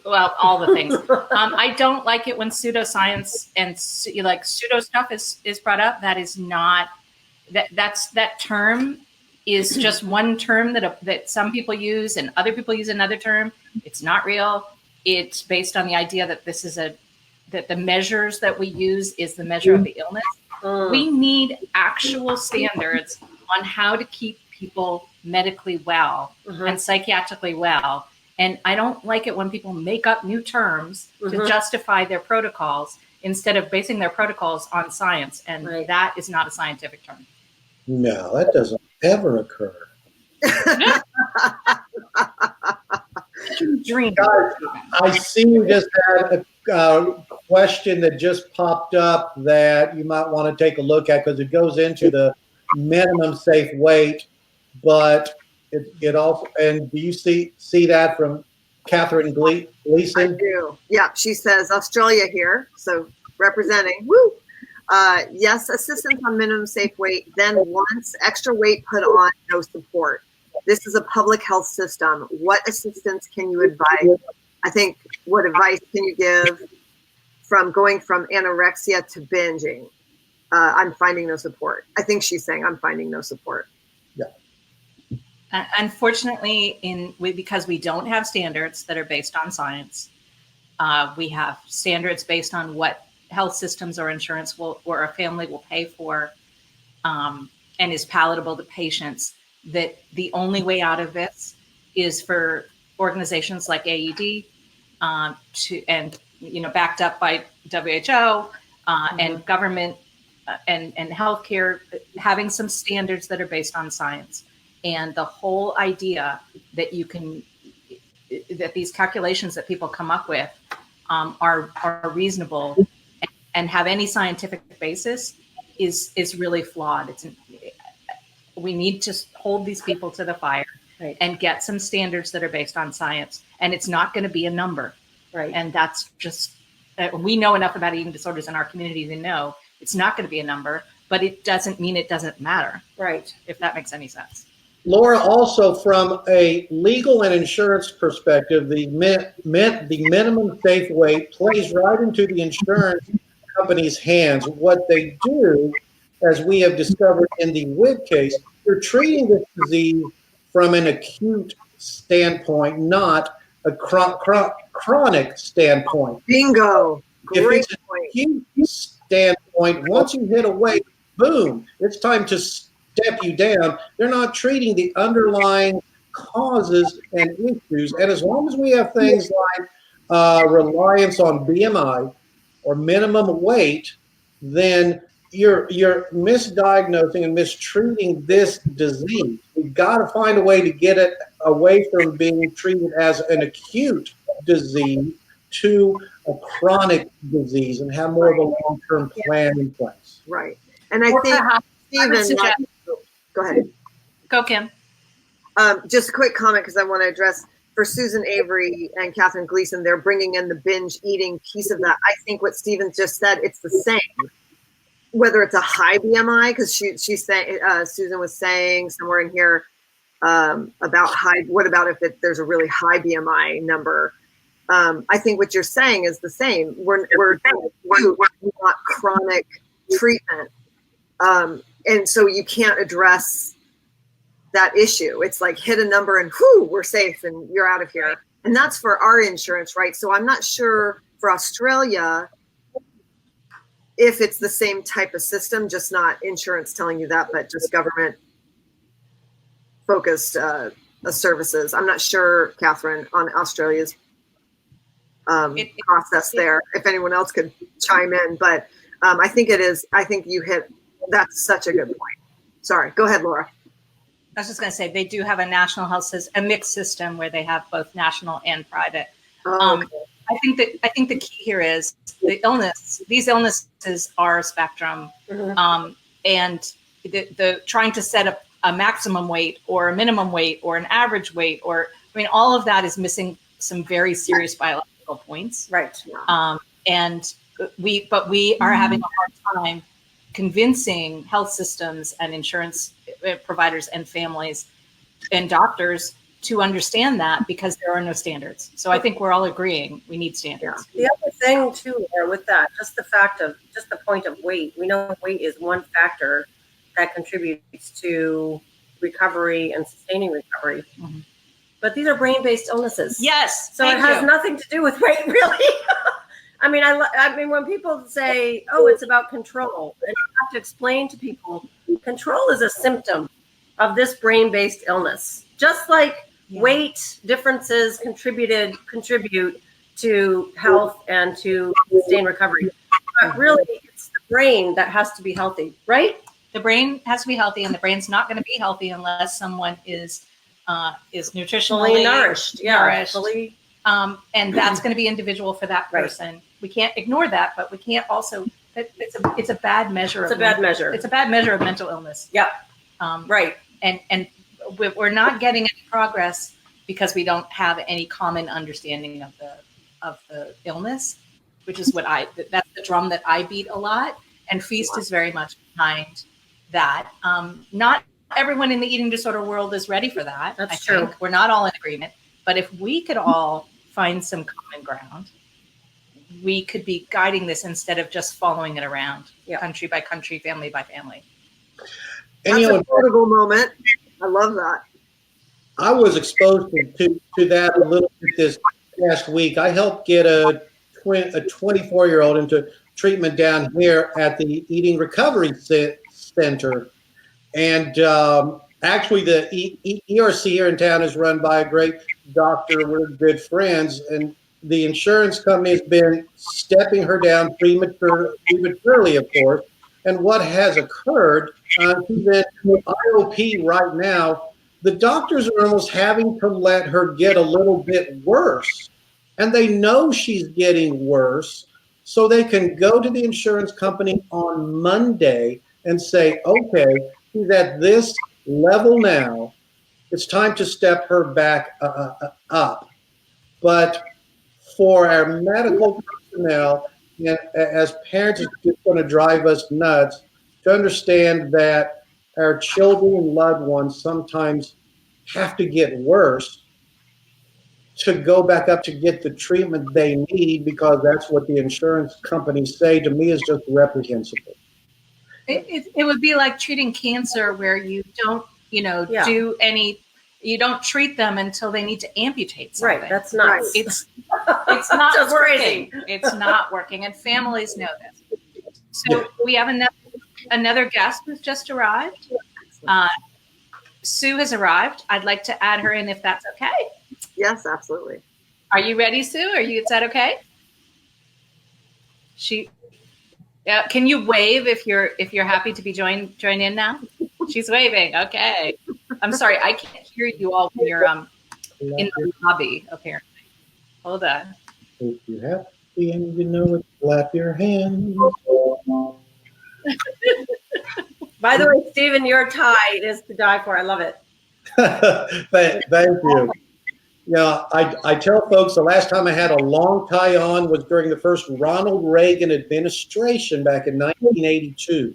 Well, all the things. I don't like it when pseudoscience and pseudo stuff is brought up. That is not that term is just one term that some people use and other people use another term. It's not real. It's based on the idea that that the measures that we use is the measure of the illness. We need actual standards on how to keep people medically well and psychiatrically well. And I don't like it when people make up new terms to justify their protocols instead of basing their protocols on science. And that is not a scientific term. No, that doesn't ever occur. Dream. I see you just had a question that just popped up that you might want to take a look at, because it goes into the minimum safe weight, but it also, and do you see that from Catherine Gleason? I do. Yeah, she says Australia here, so representing. Woo! Yes, assistance on minimum safe weight, then once extra weight put on, no support. This is a public health system. What assistance can you advise? I think, what advice can you give from going from anorexia to binging? I'm finding no support. I think she's saying I'm finding no support. Yeah. Unfortunately, because we don't have standards that are based on science, we have standards based on what health systems or insurance or a family will pay for, and is palatable to patients. That the only way out of this is for organizations like AED backed up by WHO and government and healthcare having some standards that are based on science. And the whole idea that that these calculations that people come up with are reasonable and have any scientific basis is really flawed. We need to hold these people to the fire, right, and get some standards that are based on science. And it's not going to be a number, right? And that's just we know enough about eating disorders in our community to know it's not going to be a number, but it doesn't mean it doesn't matter, right? If that makes any sense. Laura, also from a legal and insurance perspective, the minimum safe weight plays right into the insurance company's hands. What they do, as we have discovered in the WID case, they're treating this disease from an acute standpoint, not a chronic standpoint. Bingo. Great If it's an acute standpoint, once you hit a weight, boom, it's time to step you down. They're not treating the underlying causes and issues. And as long as we have things like reliance on BMI or minimum weight, then you're misdiagnosing and mistreating this disease. We've got to find a way to get it away from being treated as an acute disease to a chronic disease and have more of a long-term plan in place. Right. And I think, Stephen, go ahead. Go, Kim. Just a quick comment because I want to address for Susan Avery and Catherine Gleason, they're bringing in the binge eating piece of that. I think what Stephen just said, it's the same. Whether it's a high BMI, because she's saying, Susan was saying somewhere in here about high, what about if there's a really high BMI number? I think what you're saying is the same. We're not chronic treatment. And so you can't address that issue. It's like hit a number and whoo, we're safe and you're out of here. And that's for our insurance, right? So I'm not sure for Australia if it's the same type of system, just not insurance telling you that, but just government focused services. I'm not sure, Catherine, on Australia's process there, if anyone else could chime in, but I think it is, I think you hit, that's such a good point. Sorry, go ahead, Laura. I was just going to say, they do have a national health system, a mixed system where they have both national and private. Okay. I think the key here is the illness. These illnesses are a spectrum, and the trying to set up a maximum weight or a minimum weight or an average weight, or I mean, all of that is missing some very serious biological points. Right. And we are having a hard time convincing health systems and insurance providers and families and doctors to understand that, because there are no standards. So I think we're all agreeing we need standards. The other thing too, with that, just the point of weight. We know weight is one factor that contributes to recovery and sustaining recovery. Mm-hmm. But these are brain-based illnesses. Yes. So it has nothing to do with weight, really. I mean, when people say, "Oh, it's about control," and you have to explain to people, control is a symptom of this brain-based illness. Just like weight differences contribute to health and to sustained recovery. But really, it's the brain that has to be healthy, right? The brain has to be healthy, and the brain's not going to be healthy unless someone is nutritionally nourished. Fully. And that's going to be individual for that person. Right. We can't ignore that, but we can't also. It's a bad measure. It's a bad measure of mental illness. Yep. Right. And we're not getting any progress because we don't have any common understanding of the illness, which is that's the drum that I beat a lot. And F.E.A.S.T is very much behind that. Not everyone in the eating disorder world is ready for that. That's true. We're not all in agreement, but if we could all find some common ground, we could be guiding this instead of just following it around country by country, family by family. That's a critical moment. I love that. I was exposed to that a little bit this past week. I helped get a 24-year-old into treatment down here at the Eating Recovery Center. And actually, the ERC here in town is run by a great doctor. We're good friends. And the insurance company has been stepping her down prematurely, of course. And what has occurred, she's in IOP right now. The doctors are almost having to let her get a little bit worse. And they know she's getting worse. So they can go to the insurance company on Monday and say, okay, she's at this level now. It's time to step her back up. But for our medical personnel, and as parents, it's just going to drive us nuts to understand that our children and loved ones sometimes have to get worse to go back up to get the treatment they need, because that's what the insurance companies say. To me, is just reprehensible. It would be like treating cancer, where you don't, do any, you don't treat them until they need to amputate something. Right, that's not. It's not Just working. crazy. It's not working, and families know this. So we have another guest who's just arrived. Sue has arrived. I'd like to add her in if that's okay. Yes, absolutely. Are you ready, Sue? Is that okay? Can you wave if you're happy to be join in now? She's waving. Okay. I'm sorry, I can't hear you all when you're in the lobby apparently. Hold on. If you have to and you know it, clap your hands. By the way, Stephen, your tie is to die for. I love it. Thank you. I tell folks the last time I had a long tie on was during the first Ronald Reagan administration back in 1982.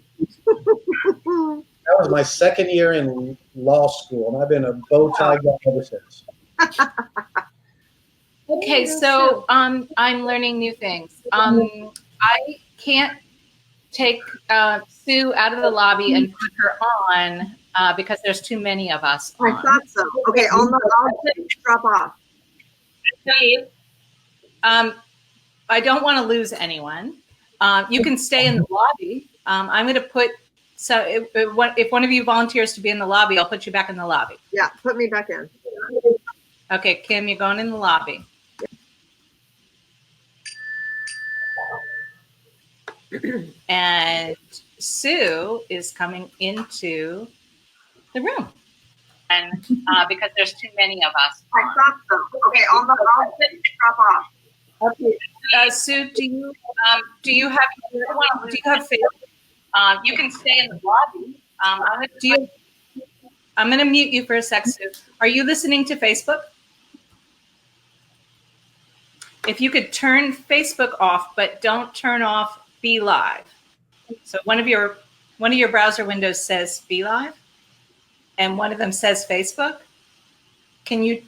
That was my second year in law school, and I've been a bow tie guy ever since. Okay, so I'm learning new things. I can't take Sue out of the lobby and put her on because there's too many of us on. I thought so. Okay, I'll drop off. I don't want to lose anyone. You can stay in the lobby. I'm going to put, so if one of you volunteers to be in the lobby, I'll put you back in the lobby. Yeah, put me back in. Okay, Kim, you're going in the lobby. And Sue is coming into the room. And because there's too many of us. I thought so. Okay, I'll drop off. Okay, Sue, do you have Facebook? You can stay in the lobby. I'm going to mute you for a sec, Sue. Are you listening to Facebook? If you could turn Facebook off, but don't turn off Be Live. So one of your browser windows says Be Live, and one of them says Facebook. Can you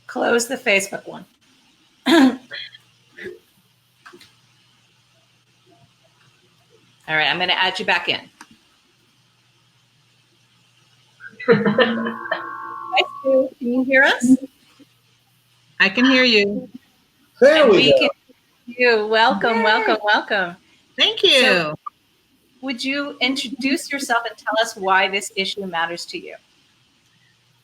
close the Facebook one? All right, I'm going to add you back in. Hi, Sue. Can you hear us? I can hear you. There we go. Can hear you. Welcome, welcome. Thank you. So, would you introduce yourself and tell us why this issue matters to you?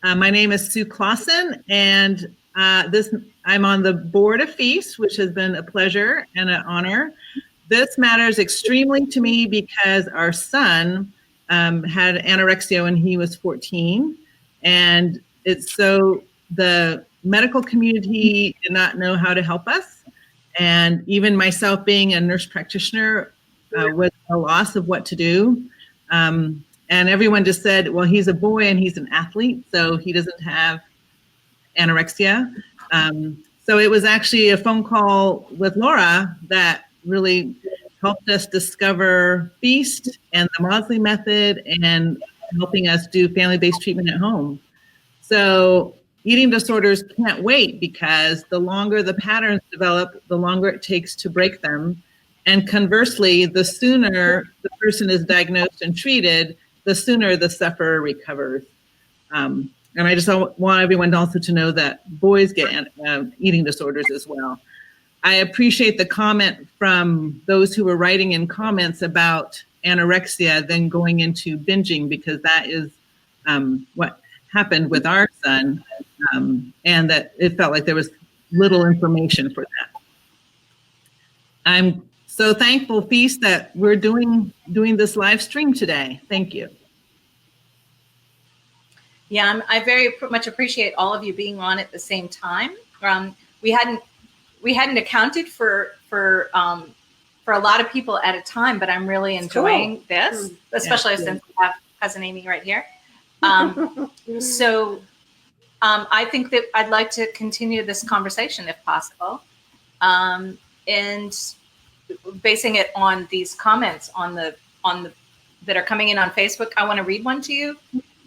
My name is Sue Clausen, and I'm on the board of F.E.A.S.T, which has been a pleasure and an honor. This matters extremely to me because our son had anorexia when he was 14, and the medical community did not know how to help us, and even myself being a nurse practitioner was a loss of what to do. And everyone just said, well, he's a boy and he's an athlete, so he doesn't have anorexia. So it was actually a phone call with Laura that really helped us discover F.E.A.S.T and the Maudsley method and helping us do family-based treatment at home. So eating disorders can't wait, because the longer the patterns develop, the longer it takes to break them. And conversely, the sooner the person is diagnosed and treated, the sooner the sufferer recovers. And I just want everyone also to know that boys get eating disorders as well. I appreciate the comment from those who were writing in comments about anorexia, then going into binging, because that is what happened with our son. and that it felt like there was little information for that. I'm so thankful, F.E.A.S.T, that we're doing this live stream today. Thank you. Yeah, I very much appreciate all of you being on at the same time. We hadn't accounted for a lot of people at a time, but I'm really enjoying this, especially since we have cousin Amy right here. So I think that I'd like to continue this conversation if possible, and basing it on these comments that are coming in on Facebook. I want to read one to you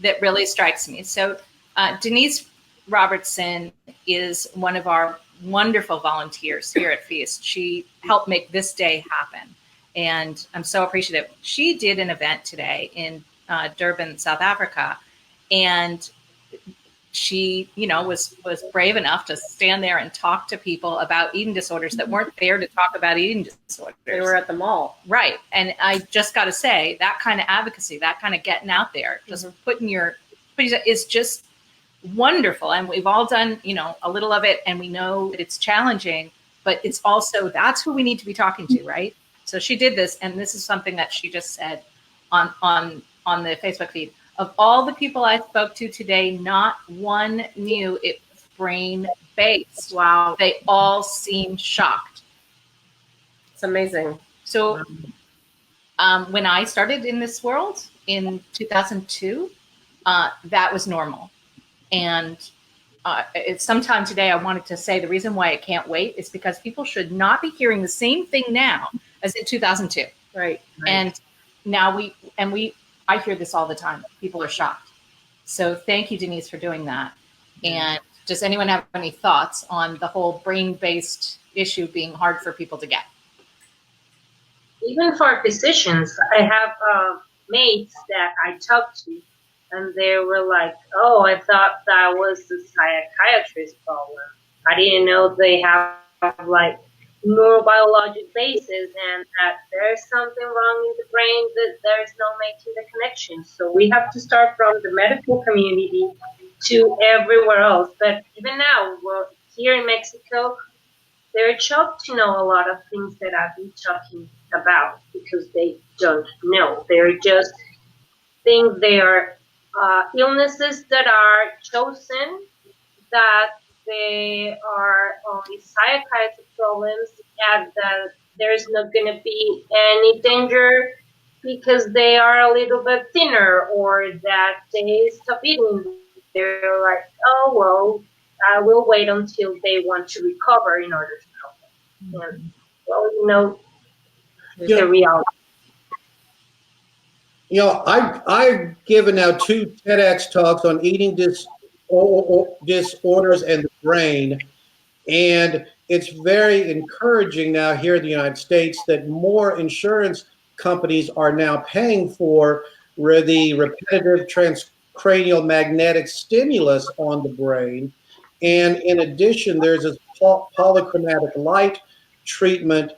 that really strikes me. So Denise Robertson is one of our wonderful volunteers here at F.E.A.S.T. She helped make this day happen, and I'm so appreciative. She did an event today in Durban, South Africa, and she, was brave enough to stand there and talk to people about eating disorders that weren't there to talk about eating disorders. They were at the mall. Right. And I just got to say, that kind of advocacy, that kind of getting out there, just putting is just wonderful. And we've all done, a little of it, and we know that it's challenging, but it's also, that's who we need to be talking to, right? So she did this, and this is something that she just said on the Facebook feed. Of all the people I spoke to today, not one knew it was brain-based. Wow. They all seemed shocked. It's amazing. So when I started in this world in 2002, that was normal. And sometime today I wanted to say the reason why it can't wait is because people should not be hearing the same thing now as in 2002. Right. And now I hear this all the time. People are shocked. So thank you, Denise, for doing that. And does anyone have any thoughts on the whole brain-based issue being hard for people to get? Even for physicians, I have mates that I talked to, and they were like, "Oh, I thought that was the psychiatrist's problem. I didn't know they have like neurobiologic basis, and that there's something wrong in the brain, that there's no making the connection." So we have to start from the medical community to everywhere else. But even now, we're here in Mexico, they're shocked to know a lot of things that I've been talking about because they don't know. They're just think they are illnesses that are chosen, that they are only psychiatric problems, and that there's not going to be any danger because they are a little bit thinner or that they stop eating. They're like, "Oh, well, I will wait until they want to recover in order to help them." And, well, it's a reality. I've given now 2 TEDx talks on eating disorders and the brain, and it's very encouraging now here in the United States that more insurance companies are now paying for the repetitive transcranial magnetic stimulus on the brain. And in addition, there's this polychromatic light treatment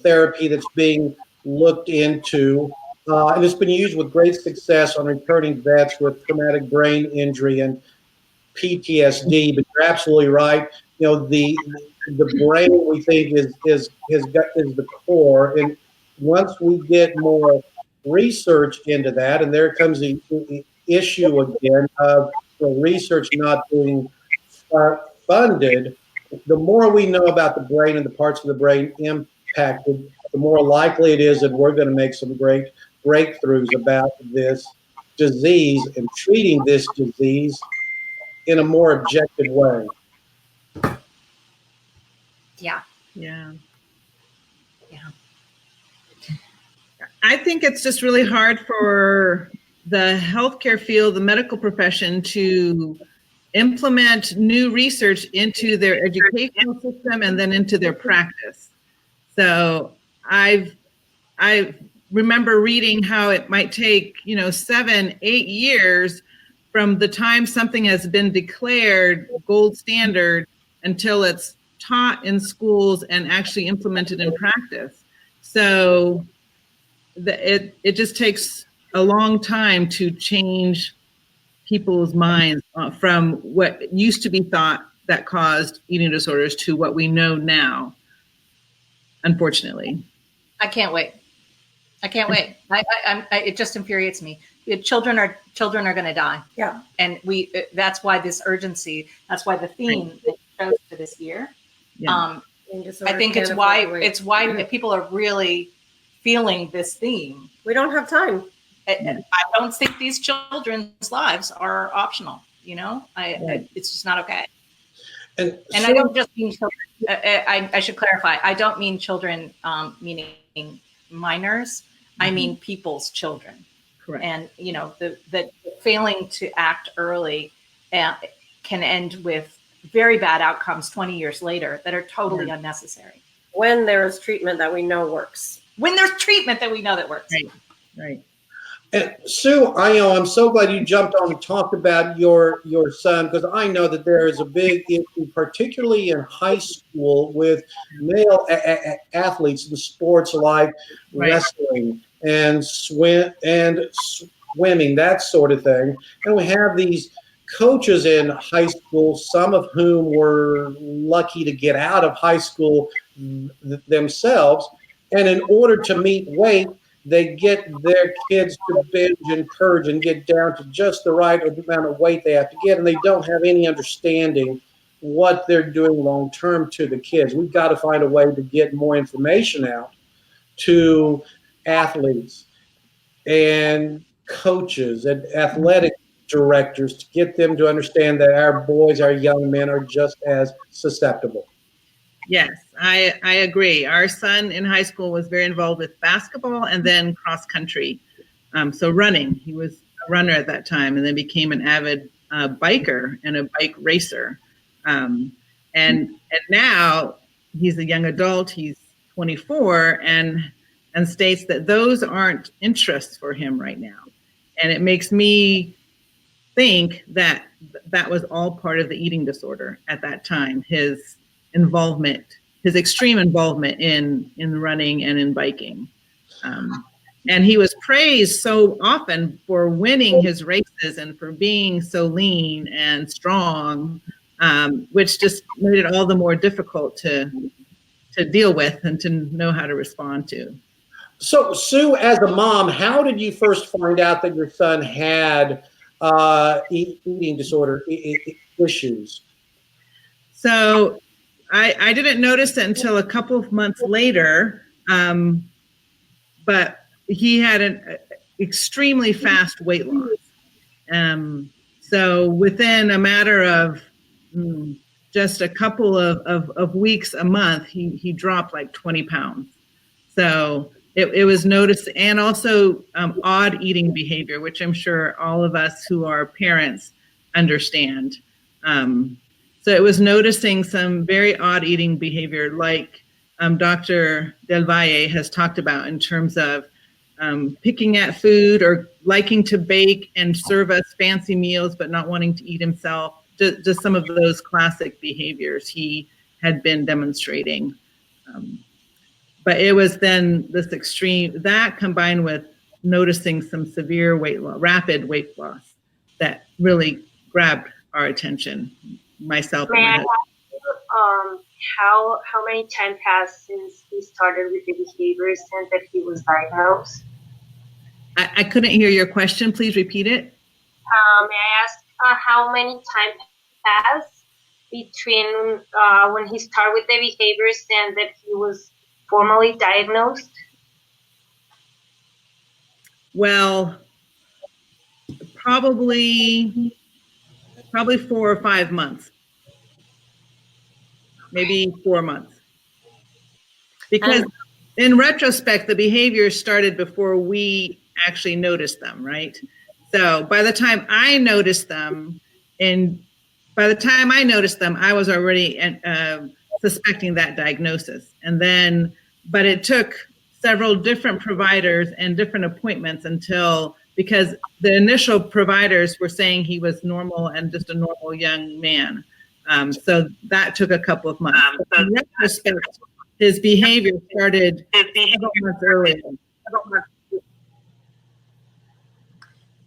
therapy that's being looked into. And it's been used with great success on returning vets with traumatic brain injury and PTSD. But you're absolutely right. The brain, we think, is the core. And once we get more research into that, and there comes the issue again of the research not being funded, the more we know about the brain and the parts of the brain impacted, the more likely it is that we're going to make some great breakthroughs about this disease and treating this disease in a more objective way. Yeah. I think it's just really hard for the healthcare field, the medical profession, to implement new research into their educational system and then into their practice. So I remember reading how it might take, 7-8 years from the time something has been declared gold standard until it's taught in schools and actually implemented in practice. So it just takes a long time to change people's minds from what used to be thought that caused eating disorders to what we know now, unfortunately. I can't wait. I can't wait. It just infuriates me. Children are going to die. Yeah. And that's why this urgency, that's why the theme that you chose for this year. Yeah. I think it's why people are really feeling this theme. We don't have time. I don't think these children's lives are optional. It's just not okay. And I don't just mean children. I should clarify. I don't mean children meaning minors. I mean people's children. Correct. And the failing to act early can end with very bad outcomes 20 years later that are totally unnecessary. When there is treatment that we know works. When there's treatment that we know that works. Right. And Sue, I'm so glad you jumped on and talked about your son, because I know that there is a big issue, particularly in high school, with male athletes in sports like wrestling and swimming, that sort of thing. And we have these coaches in high school, some of whom were lucky to get out of high school themselves. And in order to meet weight, they get their kids to binge and purge and get down to just the right amount of weight they have to get, and they don't have any understanding what they're doing long term to the kids. We've got to find a way to get more information out to athletes and coaches and athletic directors to get them to understand that our boys, our young men, are just as susceptible. Yes, I agree. Our son in high school was very involved with basketball and then cross country. So running, he was a runner at that time, and then became an avid biker and a bike racer. And now he's a young adult. He's 24 and states that those aren't interests for him right now. And it makes me think that that was all part of the eating disorder at that time. His extreme involvement in running and in biking. And he was praised so often for winning his races and for being so lean and strong, which just made it all the more difficult to deal with and to know how to respond to. So, Sue, as a mom, how did you first find out that your son had eating disorder issues? So I didn't notice it until a couple of months later, but he had an extremely fast weight loss. So within a matter of just a couple of weeks, a month, he dropped like 20 pounds. So it was noticed, and also odd eating behavior, which I'm sure all of us who are parents understand. So it was noticing some very odd eating behavior, like Dr. Del Valle has talked about, in terms of picking at food or liking to bake and serve us fancy meals, but not wanting to eat himself. Just some of those classic behaviors he had been demonstrating. But it was then this extreme, that combined with noticing some severe rapid weight loss, that really grabbed our attention. Myself and my husband. How many time passed since he started with the behaviors and that he was diagnosed? I couldn't hear your question. Please repeat it. May I ask how many time passed between when he started with the behaviors and that he was formally diagnosed? Well, probably 4 or 5 months. Maybe 4 months. Because in retrospect, the behaviors started before we actually noticed them, right? So by the time I noticed them, I was already suspecting that diagnosis. But it took several different providers and different appointments because the initial providers were saying he was normal and just a normal young man. So that took a couple of months. In retrospect, his behavior started several months earlier.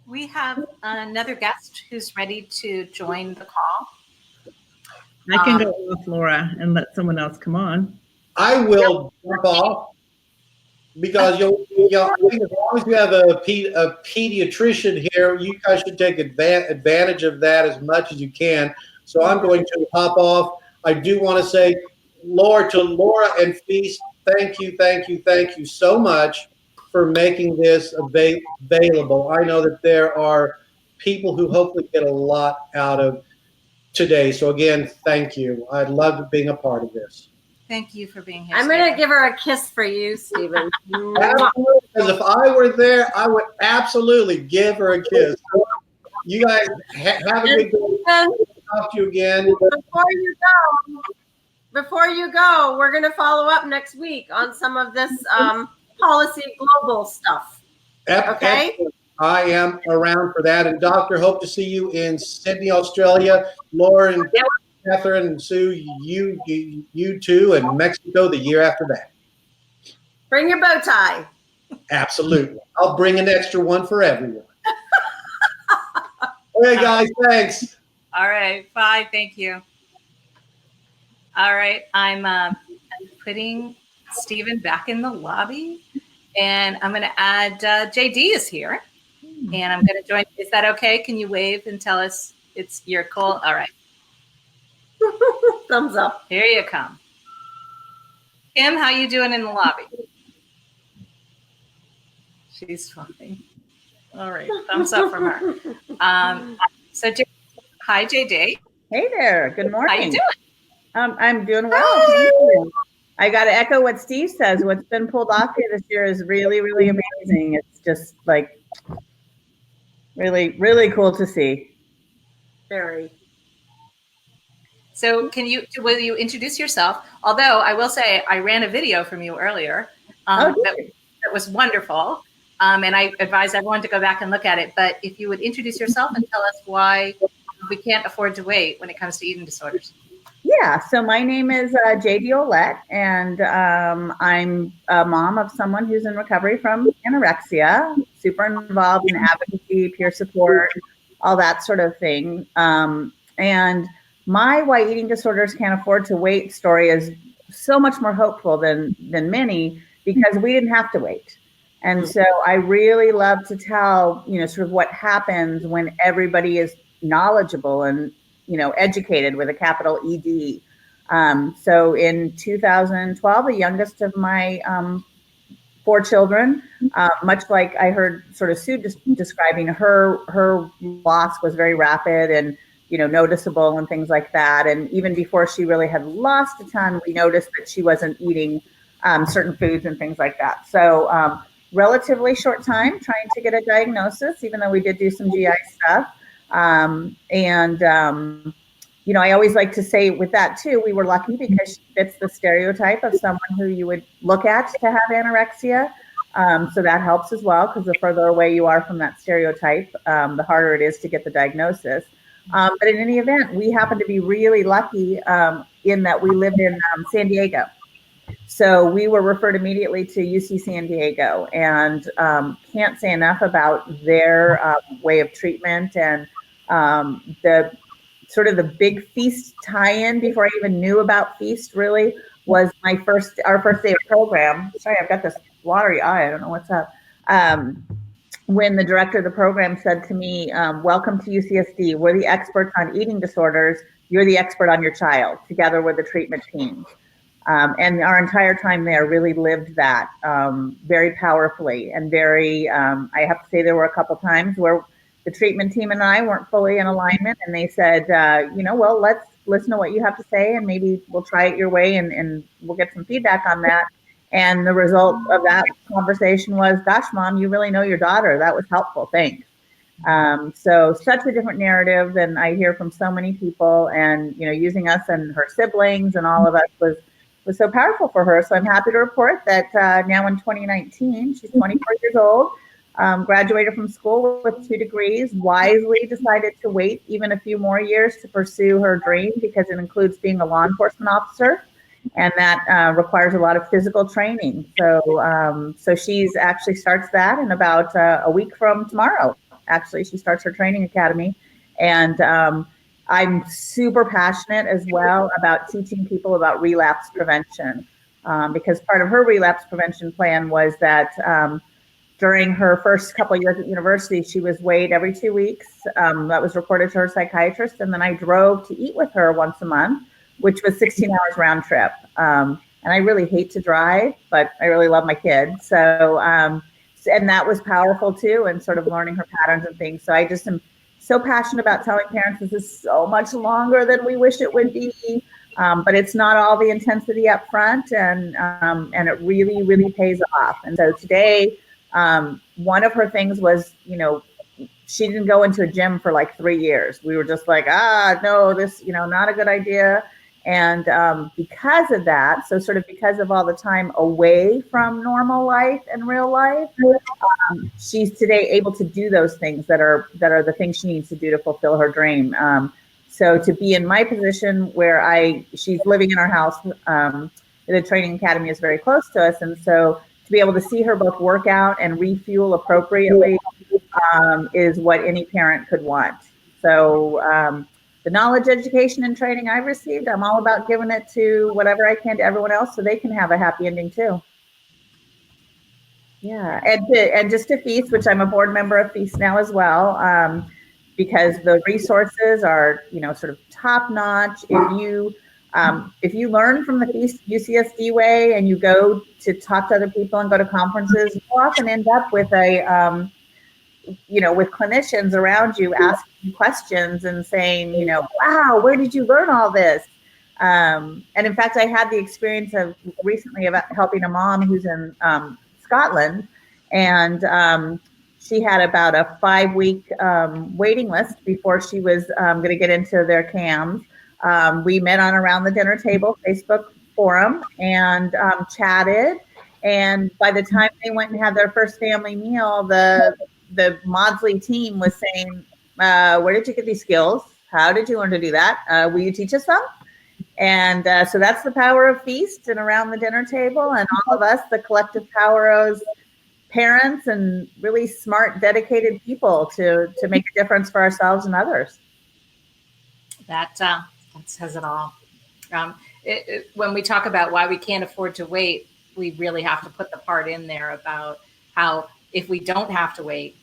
We have another guest who's ready to join the call. I can go off, Laura, and let someone else come on. I will jump off because I think as long as you have a pediatrician here, you guys should take advantage of that as much as you can. So I'm going to hop off. I do want to say, Laura and F.E.A.S.T, thank you so much for making this available. I know that there are people who hopefully get a lot out of today. So again, thank you. I loved being a part of this. Thank you for being here. I'm going to give her a kiss for you, Stephen. Absolutely, because if I were there, I would absolutely give her a kiss. You guys have a good day. Talk to you again. Before you go, we're going to follow up next week on some of this policy global stuff. Okay? Excellent. I am around for that. And Doctor, hope to see you in Sydney, Australia. Lauren, Catherine, and Sue, you too, and Mexico the year after that. Bring your bow tie. Absolutely. I'll bring an extra one for everyone. Okay, guys, thanks. All right, bye. Thank you. All right, I'm putting Stephen back in the lobby, and I'm going to add JD is here, and I'm going to join. Is that okay? Can you wave and tell us you're cool? All right. Thumbs up. Here you come. Kim, how you doing in the lobby? She's fine. All right, thumbs up from her. So, hi, JD. Hey there. Good morning. How you doing? I'm doing well. Thank you. I got to echo what Steve says. What's been pulled off here this year is really, really amazing. It's just like really, really cool to see. Very. So will you introduce yourself? Although I will say I ran a video from you earlier that was wonderful. And I advise everyone to go back and look at it. But if you would introduce yourself and tell us why we can't afford to wait when it comes to eating disorders. Yeah, so my name is JD Olette, and I'm a mom of someone who's in recovery from anorexia, super involved in advocacy, peer support, all that sort of thing. And my Why Eating Disorders Can't Afford to Wait story is so much more hopeful than many, because we didn't have to wait. And so I really love to tell, sort of what happens when everybody is knowledgeable and educated with a capital ED. So in 2012, the youngest of my 4 children, much like I heard sort of Sue describing, her loss was very rapid and noticeable and things like that. And even before she really had lost a ton, we noticed that she wasn't eating certain foods and things like that. So relatively short time trying to get a diagnosis, even though we did do some GI stuff. I always like to say with that too, we were lucky because she fits the stereotype of someone who you would look at to have anorexia. So that helps as well, because the further away you are from that stereotype, the harder it is to get the diagnosis. But in any event, we happen to be really lucky in that we lived in San Diego. So we were referred immediately to UC San Diego, and can't say enough about their way of treatment. And the sort of the big F.E.A.S.T tie-in before I even knew about F.E.A.S.T really was our first day of program. Sorry, I've got this watery eye. I don't know what's up. When the director of the program said to me, welcome to UCSD. We're the experts on eating disorders. You're the expert on your child, together with the treatment team. And our entire time there really lived that very powerfully and very, I have to say there were a couple times where the treatment team and I weren't fully in alignment, and they said, well, let's listen to what you have to say and maybe we'll try it your way and we'll get some feedback on that. And the result of that conversation was, gosh, Mom, you really know your daughter. That was helpful. Thanks. So such a different narrative than I hear from so many people, and, using us and her siblings and all of us was so powerful for her. So I'm happy to report that now in 2019, she's 24 years old, graduated from school with 2 degrees, wisely decided to wait even a few more years to pursue her dream, because it includes being a law enforcement officer, and that requires a lot of physical training. So she's actually starts that in about a week from tomorrow. Actually, she starts her training academy. And I'm super passionate as well about teaching people about relapse prevention, because part of her relapse prevention plan was that during her first couple of years at university, she was weighed every 2 weeks. That was reported to her psychiatrist. And then I drove to eat with her once a month, which was 16 hours round trip. And I really hate to drive, but I really love my kids. So, and that was powerful too, and sort of learning her patterns and things. So I just am so passionate about telling parents this is so much longer than we wish it would be. But it's not all the intensity up front, and it really, really pays off. And so today, one of her things was, she didn't go into a gym for like 3 years. We were just like, no, this, not a good idea. And because of that, so sort of because of all the time away from normal life and real life, she's today able to do those things that are the things she needs to do to fulfill her dream. So to be in my position where she's living in our house, the training academy is very close to us. And so to be able to see her both work out and refuel appropriately is what any parent could want. So the knowledge, education, and training I've received, I'm all about giving it to whatever I can to everyone else so they can have a happy ending too. Yeah, and just to F.E.A.S.T, which I'm a board member of F.E.A.S.T now as well, because the resources are, sort of top notch. If you learn from the F.E.A.S.T UCSD way and you go to talk to other people and go to conferences, you often end up with with clinicians around you asking questions and saying, wow, where did you learn all this? And in fact, I had the experience of recently about helping a mom who's in Scotland, and she had about a 5-week waiting list before she was going to get into their CAMs. We met on Around the Dinner Table Facebook forum and chatted. And by the time they went and had their first family meal, the Maudsley team was saying, where did you get these skills? How did you learn to do that? Will you teach us some? And so that's the power of F.E.A.S.T and Around the Dinner Table, and all of us, the collective power of parents and really smart, dedicated people to make a difference for ourselves and others. That says it all. When we talk about why we can't afford to wait, we really have to put the part in there about how if we don't have to wait,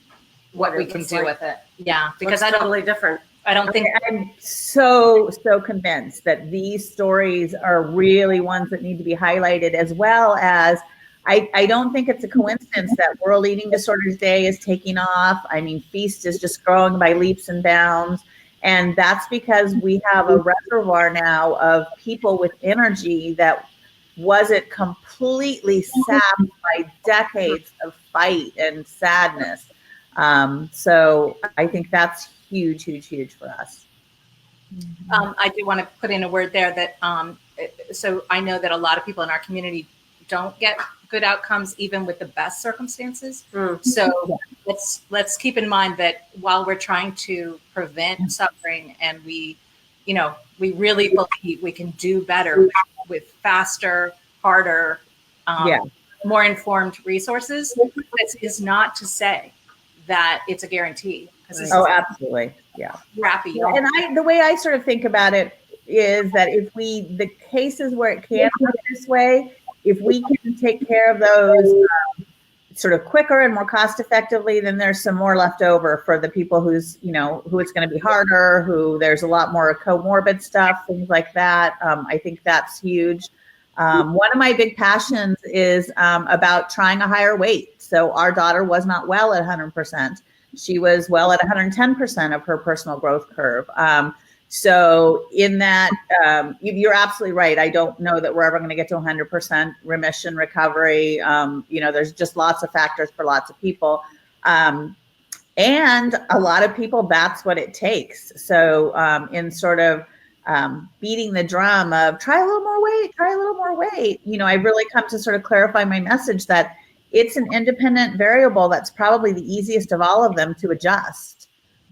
what we can do with it. Yeah, because it's totally different. I don't think I'm so convinced that these stories are really ones that need to be highlighted, as well as I don't think it's a coincidence that World Eating Disorders Day is taking off. I mean, F.E.A.S.T is just growing by leaps and bounds. And that's because we have a reservoir now of people with energy that wasn't completely sapped by decades of fight and sadness. So I think that's huge, huge, huge for us. I do want to put in a word there that, so I know that a lot of people in our community don't get good outcomes even with the best circumstances. So let's keep in mind that while we're trying to prevent suffering, and we really believe we can do better with faster, harder, more informed resources, this is not to say that it's a guarantee. Oh, absolutely. Yeah. Rappy. And the way I sort of think about it is that if the cases where it can be this way, if we can take care of those sort of quicker and more cost effectively, then there's some more left over for the people who it's going to be harder, who there's a lot more comorbid stuff, things like that. I think that's huge. One of my big passions is about trying a higher weight. So our daughter was not well at 100%. She was well at 110% of her personal growth curve. So in that, you're absolutely right. I don't know that we're ever going to get to 100% remission recovery. There's just lots of factors for lots of people. And a lot of people, that's what it takes. So in sort of beating the drum of try a little more weight, I've really come to sort of clarify my message that it's an independent variable that's probably the easiest of all of them to adjust.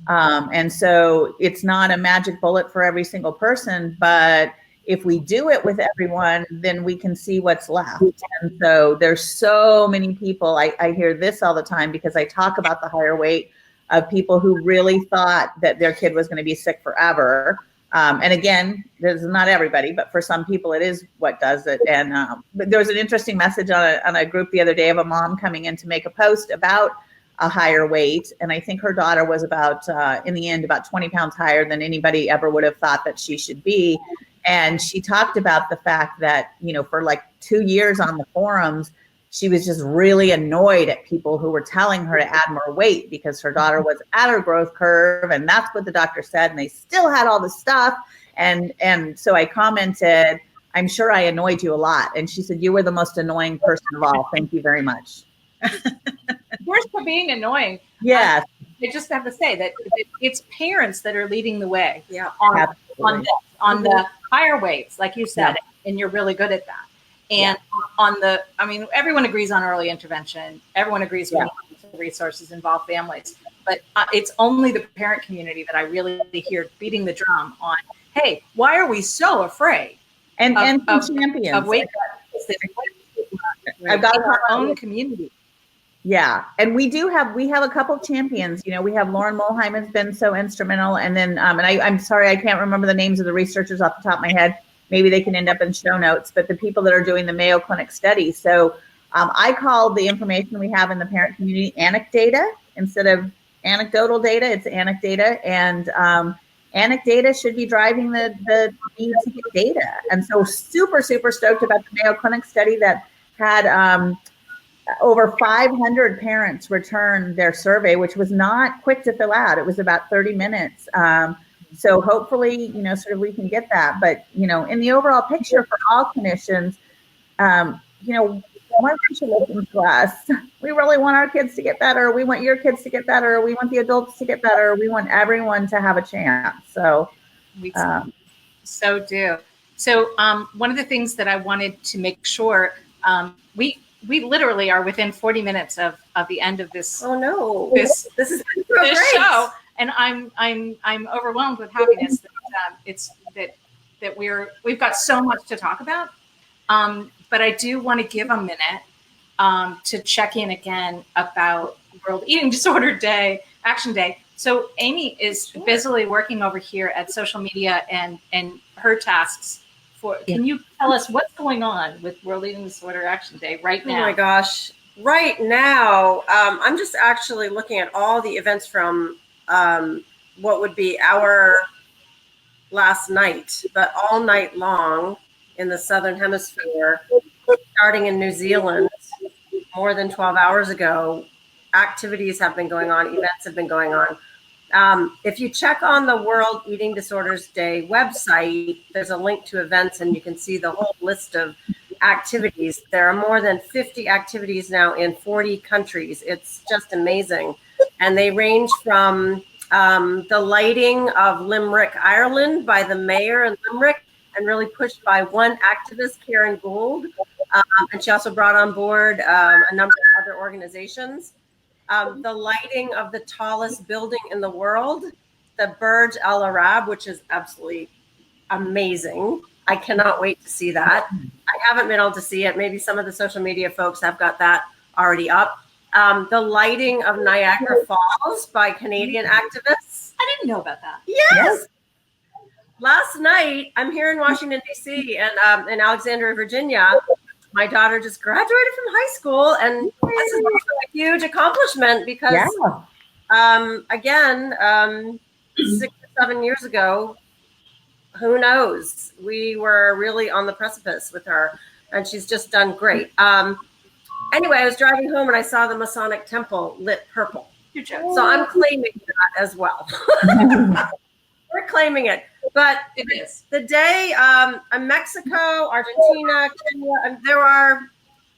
And so it's not a magic bullet for every single person, but if we do it with everyone, then we can see what's left. And so there's so many people, I hear this all the time because I talk about the higher weight of people who really thought that their kid was going to be sick forever. And again, there's not everybody, but for some people it is what does it. And but there was an interesting message on a group the other day of a mom coming in to make a post about a higher weight. And I think her daughter was about, in the end, about 20 pounds higher than anybody ever would have thought that she should be. And she talked about the fact that, you know, for like 2 years on the forums, she was just really annoyed at people who were telling her to add more weight because her daughter was at her growth curve. And that's what the doctor said. And they still had all the stuff. And so I commented, I'm sure I annoyed you a lot. And she said, you were the most annoying person of all. Thank you very much. Worse for being annoying. Yes. I just have to say that it's parents that are leading the way. Yeah. On the higher weights, like you said, and you're really good at that. And I mean, everyone agrees on early intervention. Everyone agrees we need resources, involve families. But it's only the parent community that I really hear beating the drum on, hey, why are we so afraid and of champions. weight I've got our own community. Yeah. And we have a couple of champions. You know, we have Lauren Molheim has been so instrumental. And then, and I'm sorry, I can't remember the names of the researchers off the top of my head. Maybe they can end up in show notes, but the people that are doing the Mayo Clinic study. So I call the information we have in the parent community anecdata instead of anecdotal data. It's anecdata, and anecdata should be driving the need to get data. And so super, super stoked about the Mayo Clinic study that had over 500 parents return their survey, which was not quick to fill out. It was about 30 minutes. So hopefully, you know, sort of we can get that. But, you know, in the overall picture for all clinicians, you know, why don't you listen to us? We really want our kids to get better. We want your kids to get better. We want the adults to get better. We want everyone to have a chance. So we so do. So one of the things that I wanted to make sure, we literally are within 40 minutes of the end of this. Oh no! This is this show, and I'm overwhelmed with happiness that we've got so much to talk about. But I do want to give a minute to check in again about World Eating Disorder Day, Action Day. So Amy is busily working over here at social media and her tasks. Can you tell us what's going on with World Eating Disorder Action Day right now? Oh my gosh. Right now, I'm just actually looking at all the events from what would be our last night, but all night long in the Southern Hemisphere, starting in New Zealand more than 12 hours ago. Activities have been going on, events have been going on. If you check on the World Eating Disorders Day website, there's a link to events and you can see the whole list of activities. There are more than 50 activities now in 40 countries. It's just amazing. And they range from the lighting of Limerick, Ireland by the mayor in Limerick, and really pushed by one activist, Karen Gould. And she also brought on board a number of other organizations. The lighting of the tallest building in the world, the Burj Al Arab, which is absolutely amazing. I cannot wait to see that. I haven't been able to see it. Maybe some of the social media folks have got that already up. The lighting of Niagara Falls by Canadian activists. I didn't know about that. Yes. Last night, I'm here in Washington, D.C. and in Alexandria, Virginia. My daughter just graduated from high school, and this is also a huge accomplishment because, again, 6 or 7 years ago, who knows? We were really on the precipice with her, and she's just done great. Anyway, I was driving home, and I saw the Masonic Temple lit purple. So I'm claiming that as well. We're claiming it. But it is the day Mexico, Argentina, Kenya, and there are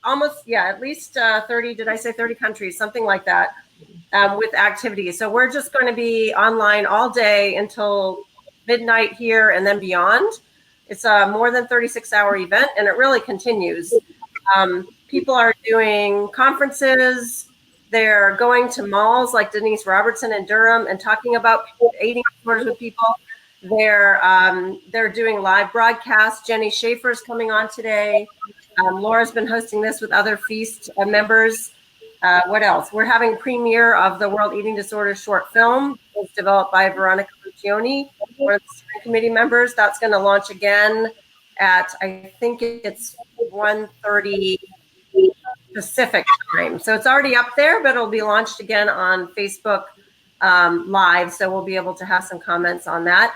almost, at least 30, did I say 30 countries, something like that, with activities. So we're just going to be online all day until midnight here and then beyond. It's a more than 36-hour event, and it really continues. People are doing conferences. They're going to malls like Denise Robertson in Durham and talking about eating disorders with people. They're doing live broadcasts. Jenny Schaefer's coming on today. Laura's been hosting this with other F.E.A.S.T members. What else? We're having premiere of the World Eating Disorders short film. It's developed by Veronica Lucioni, one of the steering committee members. That's going to launch again at, I think it's 1:30 Pacific time. So it's already up there, but it'll be launched again on Facebook Live. So we'll be able to have some comments on that.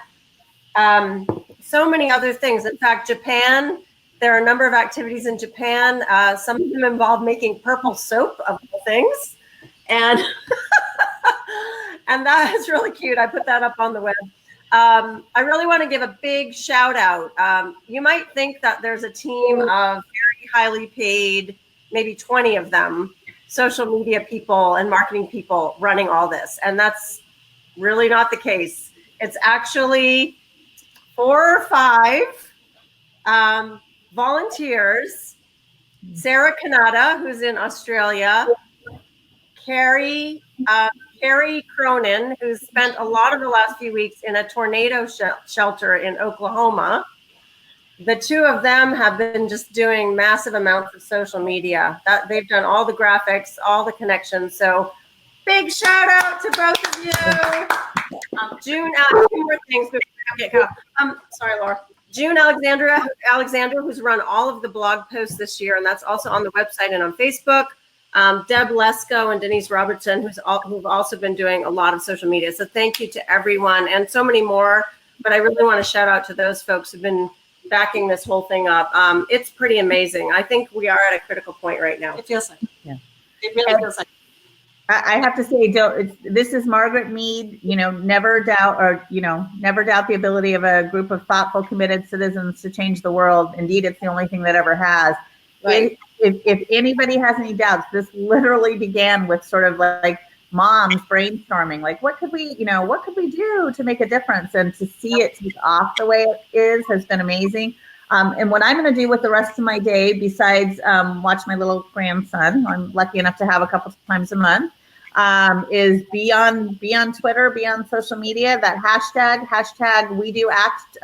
So many other things. In fact, Japan, there are a number of activities in Japan. Some of them involve making purple soap, of all things. And, and that is really cute. I put that up on the web. I really want to give a big shout out. You might think that there's a team of very highly paid, maybe 20 of them, social media people and marketing people running all this. And that's really not the case. It's actually 4 or 5 volunteers. Sarah Kanata, who's in Australia, Carrie Cronin, who's spent a lot of the last few weeks in a tornado shelter in Oklahoma. The two of them have been just doing massive amounts of social media. They've done all the graphics, all the connections. So big shout out to both of you. June, two more things before I get cut off. Sorry, Laura. June Alexandra, who's run all of the blog posts this year, and that's also on the website and on Facebook. Deb Lesko and Denise Robertson, who've also been doing a lot of social media. So thank you to everyone and so many more. But I really want to shout out to those folks who've been backing this whole thing up. It's pretty amazing. I think we are at a critical point right now. It feels like it. Yeah. It really feels like I have to say, this is Margaret Mead. Never doubt the ability of a group of thoughtful, committed citizens to change the world. Indeed, it's the only thing that ever has. Right. If anybody has any doubts, this literally began with sort of like moms brainstorming, like what could we do to make a difference, and to see it take off the way it is has been amazing. And what I'm going to do with the rest of my day, besides watch my little grandson, I'm lucky enough to have a couple times a month, is be on Twitter, be on social media. That hashtag We Do Act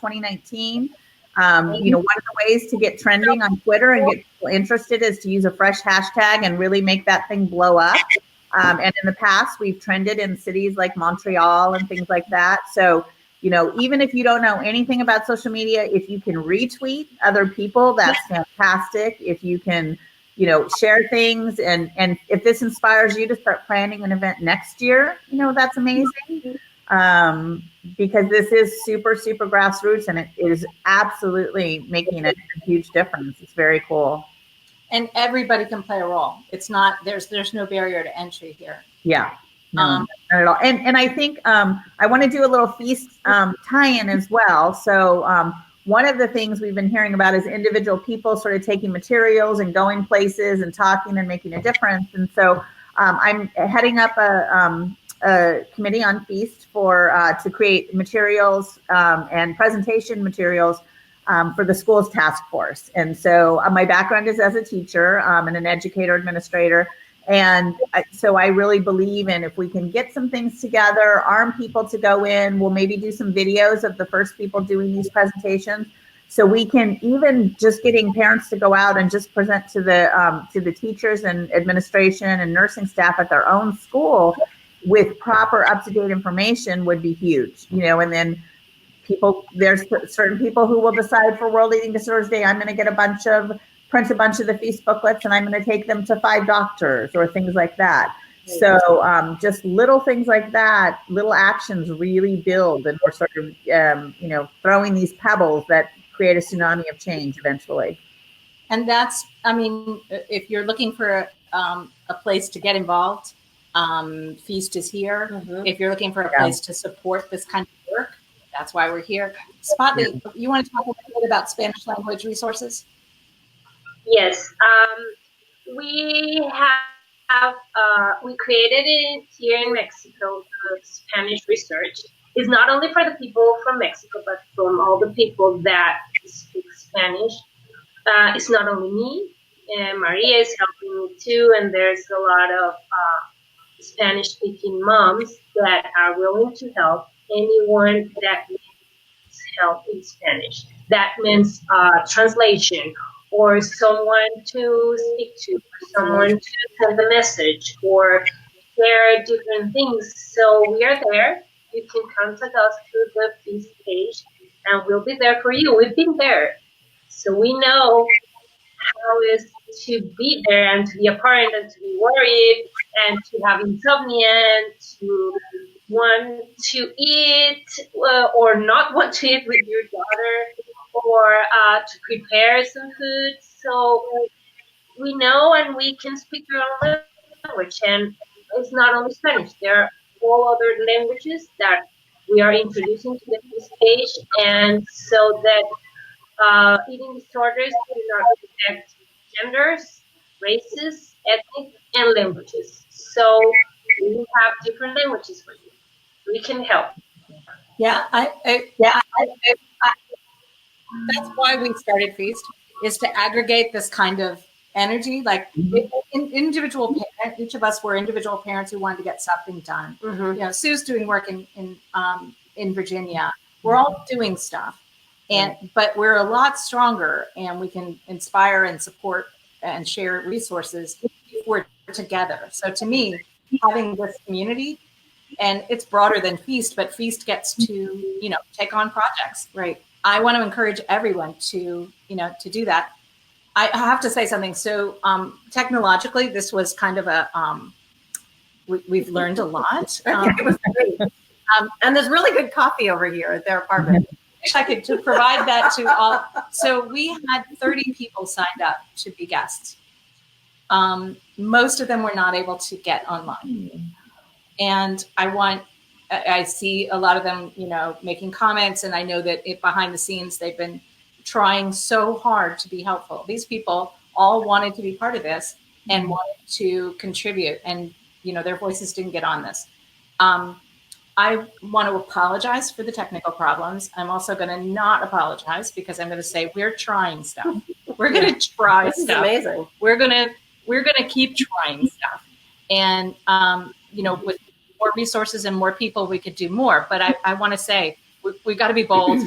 2019. One of the ways to get trending on Twitter and get people interested is to use a fresh hashtag and really make that thing blow up. And in the past, we've trended in cities like Montreal and things like that. So, even if you don't know anything about social media, if you can retweet other people, that's fantastic. If you can, share things, and if this inspires you to start planning an event next year, that's amazing. Because this is super, super grassroots, and it is absolutely making a huge difference. It's very cool. and everybody can play a role. It's not, there's no barrier to entry here. Yeah. No, not at all. And I think I want to do a little FEAST tie-in as well. So one of the things we've been hearing about is individual people sort of taking materials and going places and talking and making a difference. And so I'm heading up a committee on FEAST to create materials and presentation materials for the school's task force. And so my background is as a teacher and an educator administrator. And so I really believe in, if we can get some things together, arm people to go in, we'll maybe do some videos of the first people doing these presentations. So we can even just getting parents to go out and just present to the teachers and administration and nursing staff at their own school with proper up-to-date information would be huge, and then there's certain people who will decide for World Eating Disorders Day, I'm going to print a bunch of the FEAST booklets and I'm going to take them to 5 doctors or things like that. So just little things like that, little actions really build, and we're sort of, throwing these pebbles that create a tsunami of change eventually. And that's, if you're looking for a place to get involved, FEAST is here. Mm-hmm. If you're looking for a place to support this kind of work, that's why we're here. Spotlight, you want to talk a little bit about Spanish language resources? Yes, we created it here in Mexico. Spanish research is not only for the people from Mexico, but from all the people that speak Spanish. It's not only me, and Maria is helping me too, and there's a lot of Spanish-speaking moms that are willing to help anyone that needs help in Spanish. That means translation or someone to speak to, or someone to send a message, or share different things. So we are there. You can contact us through the F.E.A.S.T page, and we'll be there for you. We've been there, so we know how it is to be there and to be a parent and to be worried and to have insomnia and to want to eat or not want to eat with your daughter, or to prepare some food. So we know, and we can speak your own language. And it's not only Spanish. There are all other languages that we are introducing to the stage, and so that eating disorders do not affect genders, races, ethnic, and languages. So we have different languages for you. We can help. Yeah, that's why we started F.E.A.S.T, is to aggregate this kind of energy. Like each of us were individual parents who wanted to get something done. You know, Sue's doing work in Virginia. We're all doing stuff, but we're a lot stronger, and we can inspire and support and share resources if we're together. So to me, having this community, and it's broader than F.E.A.S.T, but F.E.A.S.T gets to, take on projects. Right. I want to encourage everyone to do that. I have to say something. So technologically, this was kind of a, we've learned a lot. It was great. And there's really good coffee over here at their apartment. I wish I could provide that to all. So we had 30 people signed up to be guests. Most of them were not able to get online. And I see a lot of them, making comments, and I know that behind the scenes, they've been trying so hard to be helpful. These people all wanted to be part of this and wanted to contribute, and, their voices didn't get on this. I want to apologize for the technical problems. I'm also going to not apologize, because I'm going to say we're trying stuff. We're going to try This is stuff. amazing. We're going to keep trying stuff. And, with more resources and more people, we could do more. But I want to say we've got to be bold.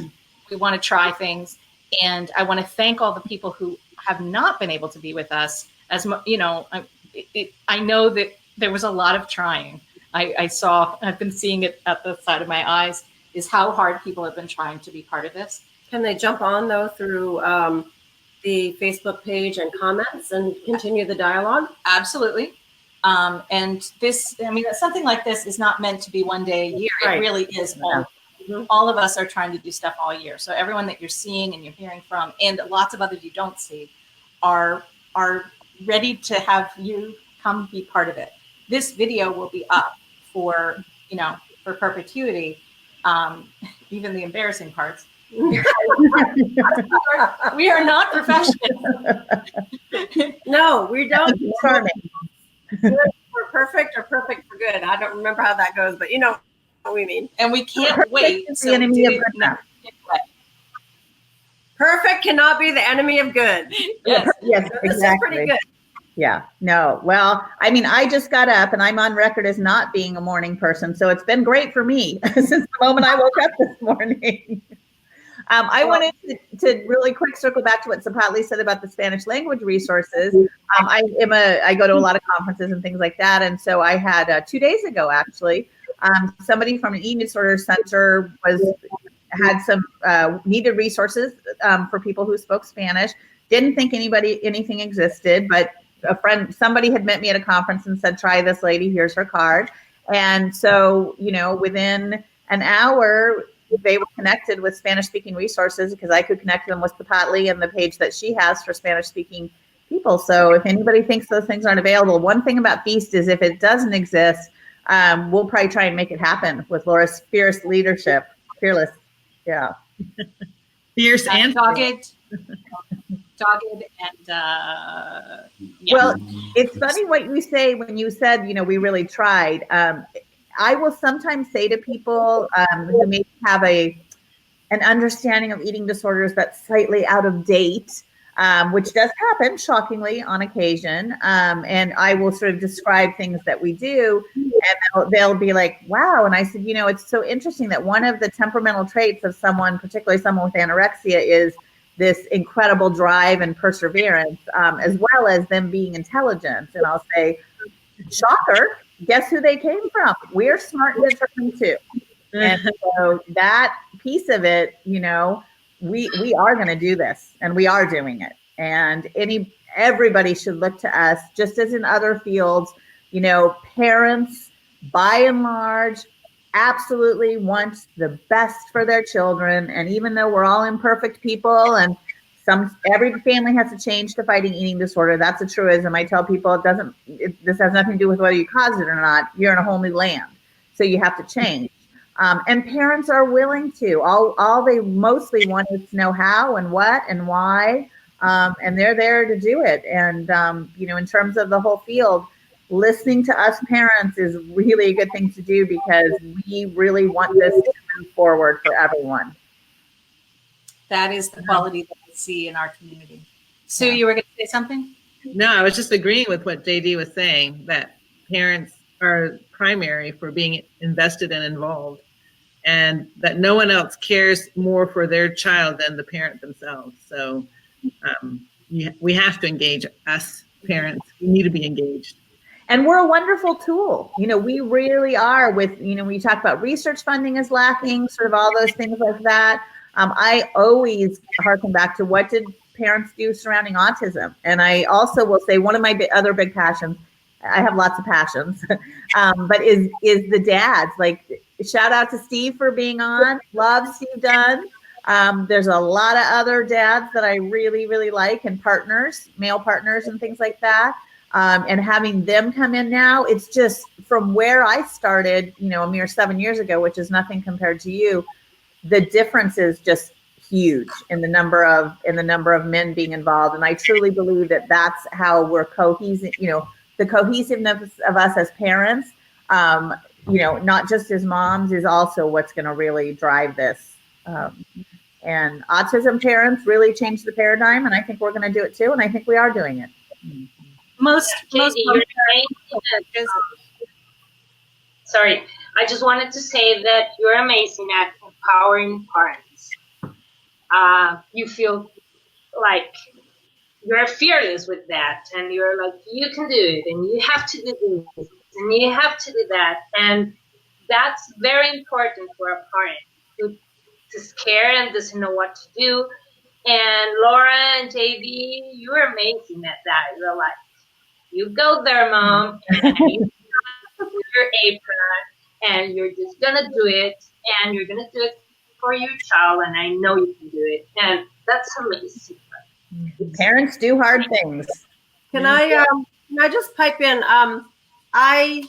We want to try things. And I want to thank all the people who have not been able to be with us. I know that there was a lot of trying. I've been seeing it at the side of my eyes, is how hard people have been trying to be part of this. Can they jump on, though, through the Facebook page and comments and continue the dialogue? Absolutely. And this, something like this is not meant to be one day a year. Right. It really is all of us are trying to do stuff all year. So everyone that you're seeing and you're hearing from, and lots of others you don't see, are ready to have you come be part of it. This video will be up for perpetuity, even the embarrassing parts. We are not professionals. No, we don't. We're perfect or perfect for good. I don't remember how that goes, but you know what we mean. And we can't wait. The enemy of good. Perfect cannot be the enemy of good. Yes, yes, so this exactly. is pretty good. Yeah, no. Well, I just got up, and I'm on record as not being a morning person. So it's been great for me since the moment I woke up this morning. I wanted to really quick circle back to what Zapatli said about the Spanish language resources. I go to a lot of conferences and things like that. And so I had 2 days ago, actually, somebody from an eating disorder center had some needed resources for people who spoke Spanish. Didn't think anything existed, but somebody had met me at a conference and said, try this lady, here's her card. And so, within an hour, they were connected with Spanish-speaking resources, because I could connect them with Zapatli and the page that she has for Spanish-speaking people. So if anybody thinks those things aren't available, one thing about F.E.A.S.T is if it doesn't exist, we'll probably try and make it happen with Laura's fierce leadership. Fearless. Yeah. Fierce and dogged and yeah. Well, it's funny what you say when you said, we really tried. I will sometimes say to people who maybe have an understanding of eating disorders that's slightly out of date, which does happen, shockingly, on occasion. And I will sort of describe things that we do, and they'll be like, wow. And I said, it's so interesting that one of the temperamental traits of someone, particularly someone with anorexia, is this incredible drive and perseverance, as well as them being intelligent. And I'll say, shocker, guess who they came from? We're smart and determined too. And so that piece of it, you know, we are going to do this, and we are doing it. And everybody should look to us, just as in other fields. You know, parents, by and large, absolutely want the best for their children. And even though we're all imperfect people, and every family has to change to fighting eating disorder, that's a truism. I tell people this has nothing to do with whether you caused it or not. You're in a whole new land, so you have to change. And parents are willing to. All they mostly want is to know how and what and why, and they're there to do it. And you know, in terms of the whole field, listening to us parents is really a good thing to do, because we really want this to move forward for everyone. That is the quality that we see in our community. Sue, you were going to say something? No, I was just agreeing with what JD was saying, that parents are primary for being invested and involved, and that no one else cares more for their child than the parent themselves. So we have to engage. Us parents, we need to be engaged. And we're a wonderful tool. You know, we really are. With, you know, when you talk about research funding is lacking, sort of all those things like that. I always harken back to, what did parents do surrounding autism? And I also will say, one of my other big passions, I have lots of passions, but is the dads. Like, shout out to Steve for being on. Love Steve Dunn. There's a lot of other dads that I really, really like, and partners, male partners and things like that. And having them come in now, it's just, from where I started, you know, a mere 7 years ago, which is nothing compared to you, the difference is just huge in the number of men being involved. And I truly believe that that's how we're cohesive, you know, the cohesiveness of us as parents, you know, not just as moms, is also what's going to really drive this. And autism parents really changed the paradigm, and I think we're going to do it too. And I think we are doing it. Sorry, I just wanted to say that you're amazing at empowering parents. You feel like you're fearless with that, and you're like, you can do it, and you have to do this, and you have to do that. And that's very important for a parent who's scared and doesn't know what to do. And Laura and JD, you're amazing at that. You're like, you go there, mom, and you put your apron, and you're just gonna do it, and you're gonna do it for your child, and I know you can do it. And that's amazing. Parents do hard things. Can I just pipe in? I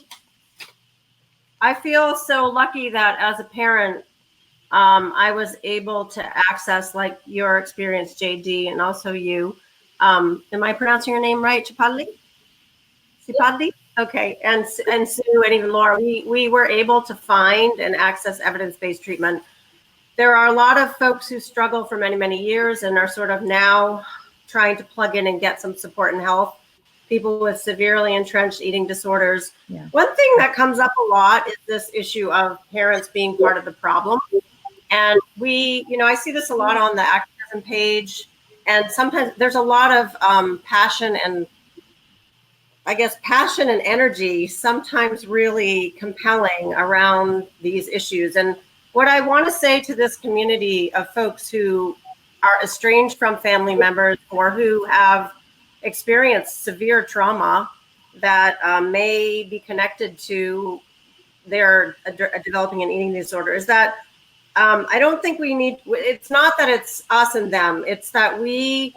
feel so lucky that as a parent, I was able to access, like, your experience, JD, and also you. Am I pronouncing your name right? Chipadli? Okay. And Sue and even Laura, we were able to find and access evidence-based treatment. There are a lot of folks who struggle for many, many years and are sort of now trying to plug in and get some support and help. People with severely entrenched eating disorders. Yeah. One thing that comes up a lot is this issue of parents being part of the problem. And I see this a lot on the activism page. And sometimes there's a lot of passion and energy, sometimes really compelling, around these issues. And what I want to say to this community of folks who are estranged from family members, or who have experienced severe trauma that may be connected to their developing an eating disorder, is that I don't think it's not that it's us and them, it's that we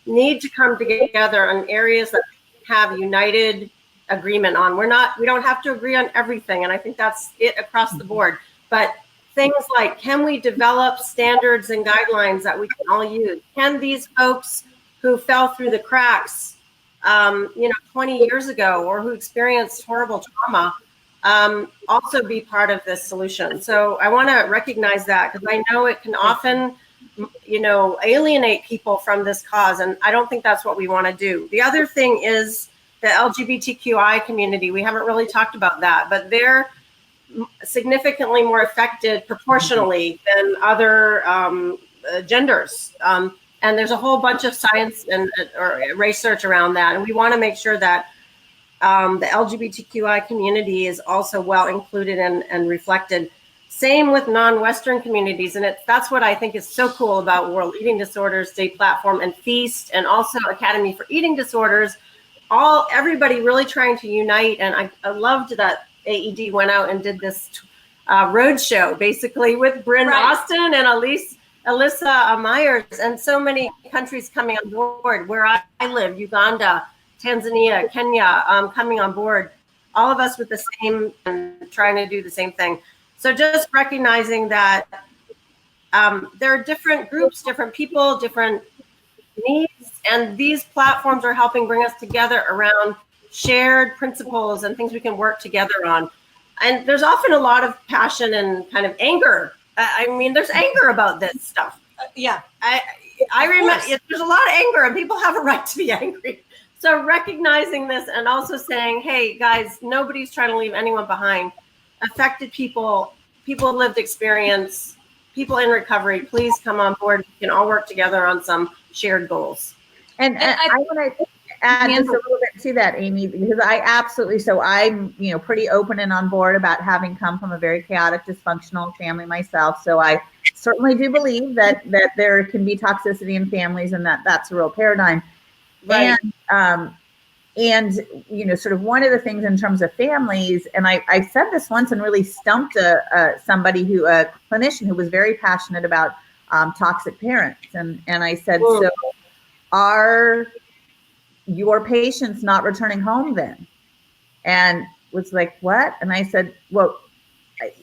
need to come together on areas that we have united agreement on. We don't have to agree on everything, and I think that's it across the board. But things like, can we develop standards and guidelines that we can all use? Can these folks who fell through the cracks, 20 years ago, or who experienced horrible trauma, also be part of this solution? So I want to recognize that, because I know it can often, alienate people from this cause, and I don't think that's what we want to do. The other thing is the LGBTQI community. We haven't really talked about that, but they're significantly more affected proportionally than other genders. And there's a whole bunch of science and or research around that. And we want to make sure that the LGBTQI community is also well included and reflected. Same with non-Western communities. And that's what I think is so cool about World Eating Disorders Day platform and F.E.A.S.T and also Academy for Eating Disorders. Everybody really trying to unite. And I loved that AED went out and did this road show basically with Bryn Austin and Alyssa Myers, and so many countries coming on board. Where I live, Uganda, Tanzania, Kenya, coming on board, all of us with the same and trying to do the same thing. So just recognizing that there are different groups, different people, different needs, and these platforms are helping bring us together around shared principles and things we can work together on. And there's often a lot of passion and kind of anger. I mean, there's anger about this stuff. Yeah. I remember there's a lot of anger, and people have a right to be angry. So recognizing this and also saying, hey, guys, nobody's trying to leave anyone behind. Affected people, people with lived experience, people in recovery, please come on board. We can all work together on some shared goals. And I want to add just a little bit to that, Amy, because I'm, pretty open and on board about having come from a very chaotic, dysfunctional family myself. So I certainly do believe that there can be toxicity in families, and that's a real paradigm. Right. And sort of one of the things in terms of families, and I said this once and really stumped a clinician who was very passionate about toxic parents. And I said, whoa. So are your patients not returning home then? And was like, what? And I said, well,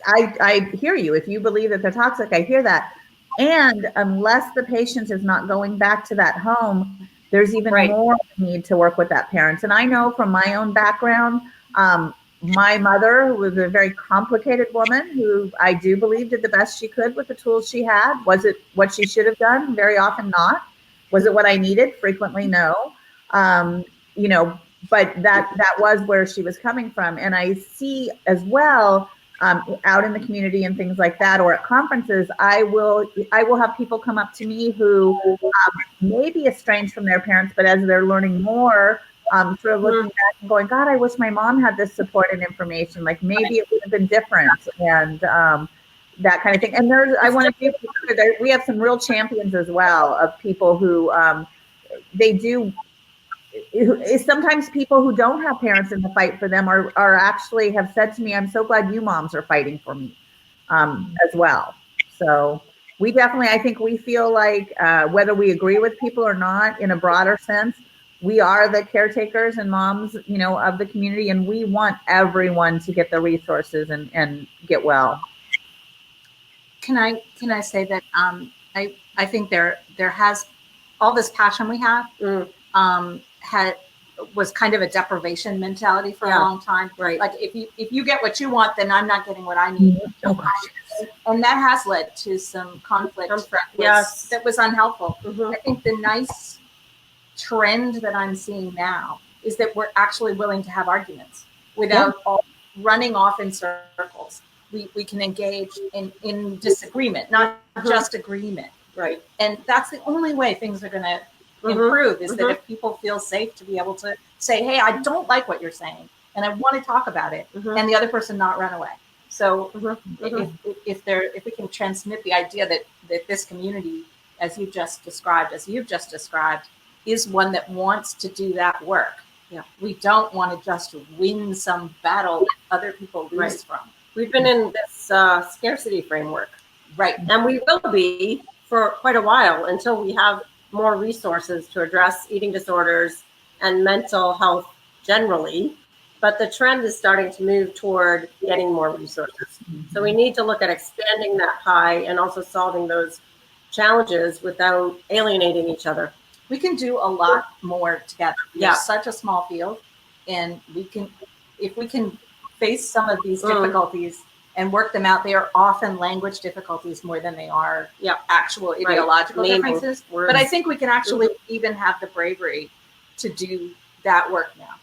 I hear you. If you believe that they're toxic, I hear that. And unless the patient is not going back to that home, there's even more need to work with that parent. And I know from my own background, my mother was a very complicated woman who I do believe did the best she could with the tools she had. Was it what she should have done? Very often not. Was it what I needed? Frequently no. But that was where she was coming from. And I see as well, out in the community and things like that, or at conferences, I will have people come up to me who may be estranged from their parents, but as they're learning more, sort of looking back and going, God, I wish my mom had this support and information. Like maybe it would have been different, and that kind of thing. And I want to be clear, we have some real champions as well of people who sometimes people who don't have parents in the fight for them are actually have said to me, I'm so glad you moms are fighting for me as well. So we definitely, I think we feel like whether we agree with people or not, in a broader sense, we are the caretakers and moms, of the community, and we want everyone to get the resources and get well. Can I say that I think there has all this passion we have was kind of a deprivation mentality for a long time. Right. Like if you get what you want, then I'm not getting what I need. And that has led to some conflict that was unhelpful. I think the nice trend that I'm seeing now is that we're actually willing to have arguments without all running off in circles. We can engage in disagreement, not just agreement. Right. And that's the only way things are going to improve is that if people feel safe to be able to say, hey, I don't like what you're saying and I want to talk about it, and the other person not run away. So if we can transmit the idea that this community, as you've just described, is one that wants to do that work. Yeah. We don't want to just win some battle that other people lose from. We've been in this scarcity framework. Right. And we will be for quite a while until we have more resources to address eating disorders and mental health generally. But the trend is starting to move toward getting more resources. So we need to look at expanding that pie and also solving those challenges without alienating each other. We can do a lot more together. We're such a small field, and if we can face some of these difficulties and work them out. They are often language difficulties more than they are actual ideological differences. But I think we can actually even have the bravery to do that work now,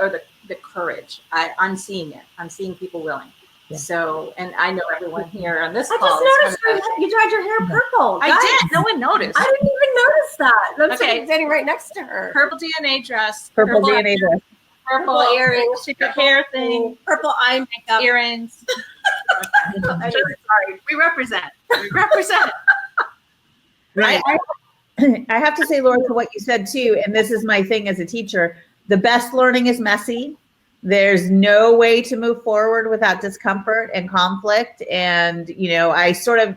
or the courage. I'm seeing it. I'm seeing people willing. Yeah. So, and I know everyone here on this call. I just noticed you dyed your hair purple. I did. No one noticed. I didn't even noticed that. I'm Okay. standing right next to her. Purple DNA dress, Purple DNA dress. purple earrings, secret hair thing, purple eye makeup. earrings. I'm sorry. We represent. We represent. Right. I have to say, Laura, to what you said too, and this is my thing as a teacher, the best learning is messy. There's no way to move forward without discomfort and conflict. And, you know, I sort of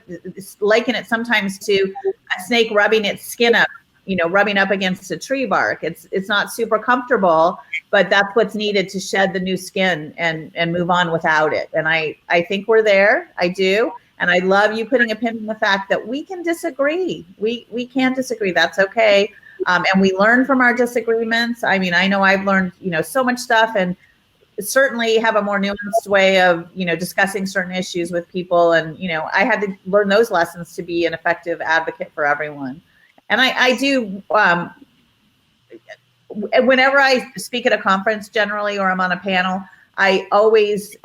liken it sometimes to a snake rubbing its skin up, you know, rubbing up against a tree bark. It's not super comfortable, but that's what's needed to shed the new skin and move on without it. And I think we're there. I do. And I love you putting a pin in the fact that we can disagree. We can disagree. That's okay. And we learn from our disagreements. I mean, I know I've learned, you know, so much stuff, and certainly have a more nuanced way of, you know, discussing certain issues with people. And, you know, I had to learn those lessons to be an effective advocate for everyone. And I do, whenever I speak at a conference generally, or I'm on a panel, I always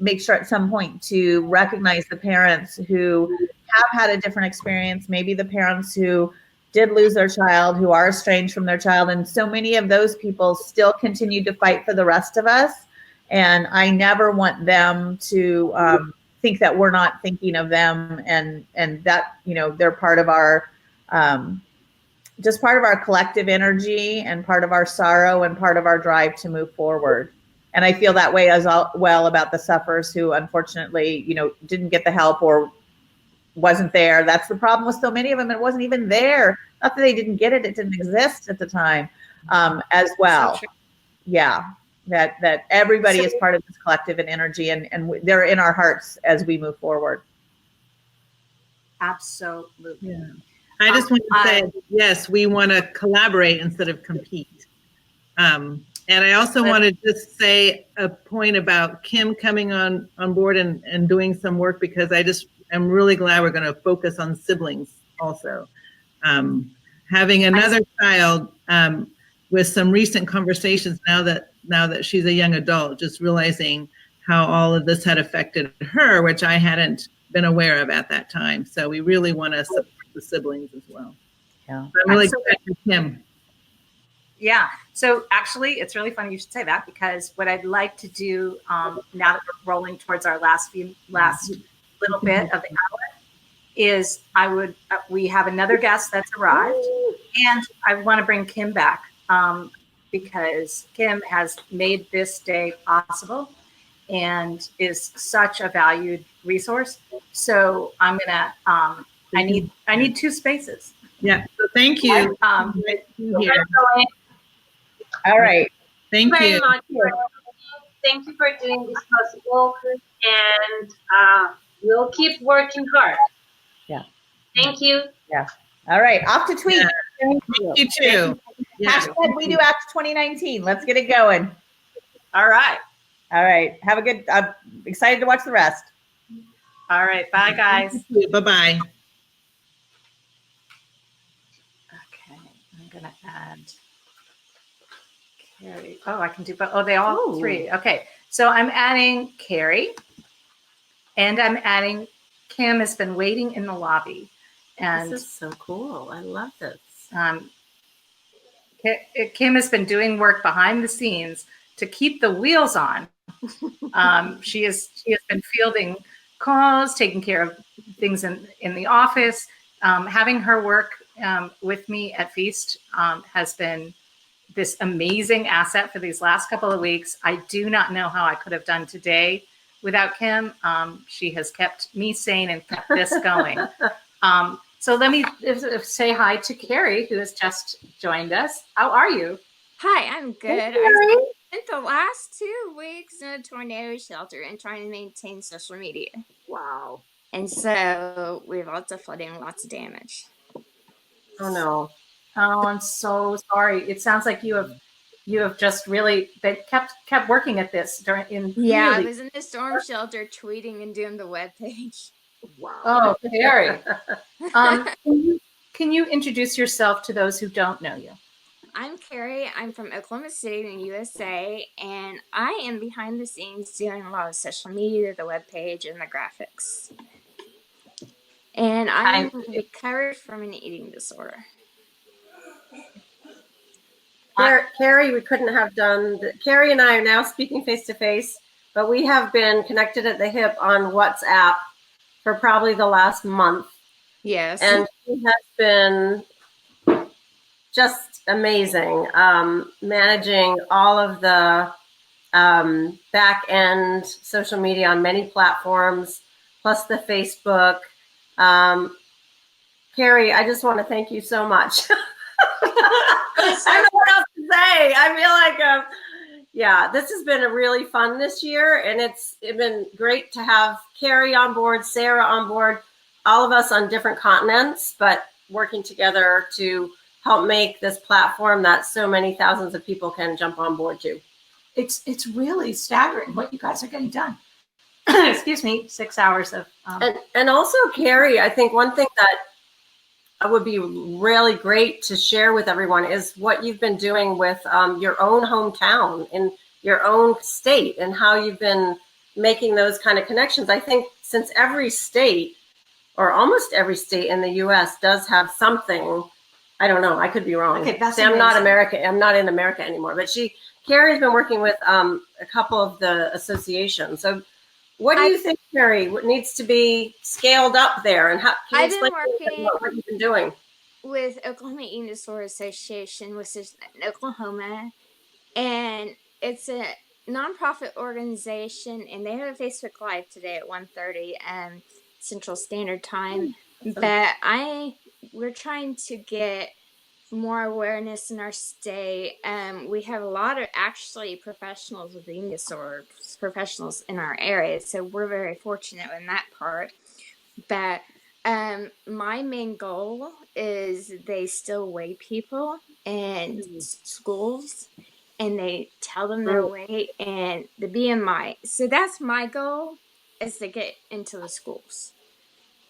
make sure at some point to recognize the parents who have had a different experience, maybe the parents who did lose their child, who are estranged from their child. And so many of those people still continue to fight for the rest of us. And I never want them to think that we're not thinking of them, and that, you know, they're part of our, just part of our collective energy and part of our sorrow and part of our drive to move forward. And I feel that way as well about the sufferers who unfortunately, you know, didn't get the help or wasn't there. That's the problem with so many of them. It wasn't even there. Not that they didn't get it. It didn't exist at the time as well. So yeah. That everybody is part of this collective and energy, and they're in our hearts as we move forward. Absolutely. Yeah. I just want to say, yes, we want to collaborate instead of compete. And I also want to just say a point about Kim coming on board and doing some work, because I'm really glad we're going to focus on siblings also. Having another child with some recent conversations now that she's a young adult, just realizing how all of this had affected her, which I hadn't been aware of at that time. So we really want to support the siblings as well. Yeah. So I'm really glad for Kim. Yeah. So actually, it's really funny you should say that, because what I'd like to do now that we're rolling towards our last little bit of the hour is we have another guest that's arrived, and I want to bring Kim back because Kim has made this day possible and is such a valued resource. So I'm gonna I need 2 spaces. Yeah. So thank you. All right. Thank Very you. much. Thank you for doing this possible, and we'll keep working hard. Yeah. Thank you. Yeah. All right. Off to tweet. Yeah. Thank Thank you too. Yeah. Hashtag we do Act 2019. Let's get it going. All right. All right. Have a good, I'm excited to watch the rest. All right. Bye, guys. Bye-bye. Okay. I'm going to add Carrie. Oh, I can do both. Oh, they all 3. Okay. So I'm adding Carrie, and I'm adding Kim has been waiting in the lobby. And This is so cool. I love this. Kim has been doing work behind the scenes to keep the wheels on. She has been fielding calls, taking care of things in the office. Having her work with me at F.E.A.S.T has been this amazing asset for these last couple of weeks. I do not know how I could have done today without Kim. She has kept me sane and kept this going. So let me say hi to Carrie, who has just joined us. How are you? Hi, I'm good. I spent the last 2 weeks in a tornado shelter and trying to maintain social media. Wow. And so we have lots of flooding, lots of damage. Oh no. Oh, I'm so sorry. It sounds like you have just really kept working at this I was in the storm shelter tweeting and doing the webpage. Wow. Oh, Carrie. Can you introduce yourself to those who don't know you? I'm Carrie. I'm from Oklahoma City in the USA, and I am behind the scenes doing a lot of social media, the webpage, and the graphics. And I'm recovered from an eating disorder. Carrie, we couldn't have done. Carrie and I are now speaking face to face, but we have been connected at the hip on WhatsApp for probably the last month. Yes. And she has been just amazing, managing all of the back end social media on many platforms, plus the Facebook. Carrie, I just want to thank you so much. I don't know what else to say. I feel like, yeah, this has been a really fun this year, and it's been great to have Carrie on board, Sarah on board, all of us on different continents, but working together to help make this platform that so many thousands of people can jump on board to. It's really staggering what you guys are getting done. Excuse me, 6 hours of. And also, Carrie, I think one thing that would be really great to share with everyone is what you've been doing with your own hometown in your own state and how you've been making those kind of connections. I think since every state or almost every state in the U.S. does have something, I don't know, I could be wrong. Okay, that's I'm not American. I'm not in America anymore, but Carrie's been working with a couple of the associations. So what do you think, Carrie, what needs to be scaled up there, and how can you explain what you've been doing? With Oklahoma Eating Disorder Association, which is in Oklahoma, and it's a nonprofit organization, and they have a Facebook Live today at 1:30 Central Standard Time. But we're trying to get more awareness in our state. We have a lot of actually professionals with eating disorders, professionals in our area, so we're very fortunate in that part. But my main goal is they still weigh people in schools, and they tell them their weight and the BMI. So that's my goal, is to get into the schools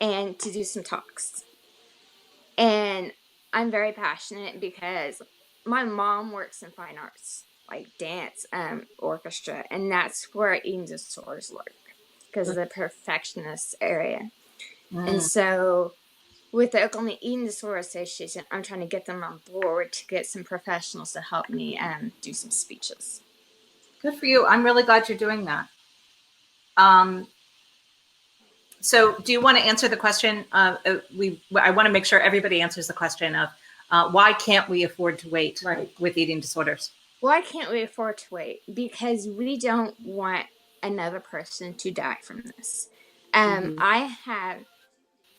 and to do some talks. And I'm very passionate because my mom works in fine arts, like dance, orchestra, and that's where eating disorders work, because of the perfectionist area. And so with the Oklahoma Eating Disorder Association, I'm trying to get them on board to get some professionals to help me do some speeches. Good for you. I'm really glad you're doing that. So do you want to answer the question? I want to make sure everybody answers the question of why can't we afford to wait with eating disorders? Why can't we afford to wait? Because we don't want another person to die from this. I have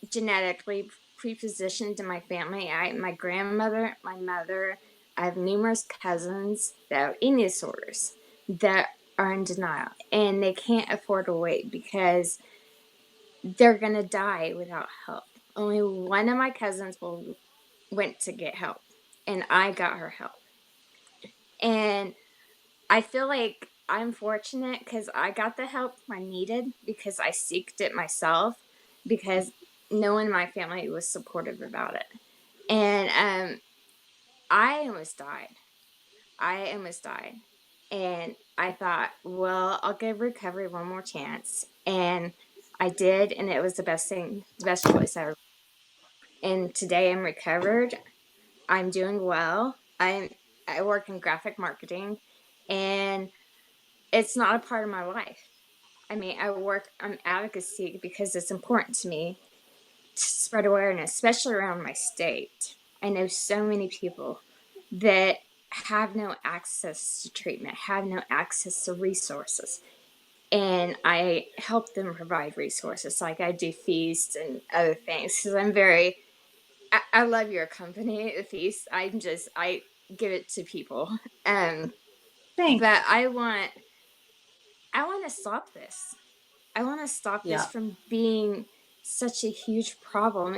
genetically predispositioned to my family. My grandmother, my mother, I have numerous cousins that have eating disorders that are in denial, and they can't afford to wait because they're going to die without help. Only one of my cousins went to get help, and I got her help. And I feel like I'm fortunate because I got the help I needed because I seeked it myself, because no one in my family was supportive about it. And I almost died. And I thought, well, I'll give recovery one more chance. And I did, and it was the best choice ever. And today I'm recovered. I'm doing well. I work in graphic marketing, and it's not a part of my life. I mean, I work on advocacy because it's important to me to spread awareness, especially around my state. I know so many people that have no access to treatment, have no access to resources. And I help them provide resources, like I do F.E.A.S.T and other things, because I love your company, F.E.A.S.T. I give it to people. Thanks. But I want to stop this. I want to stop this from being such a huge problem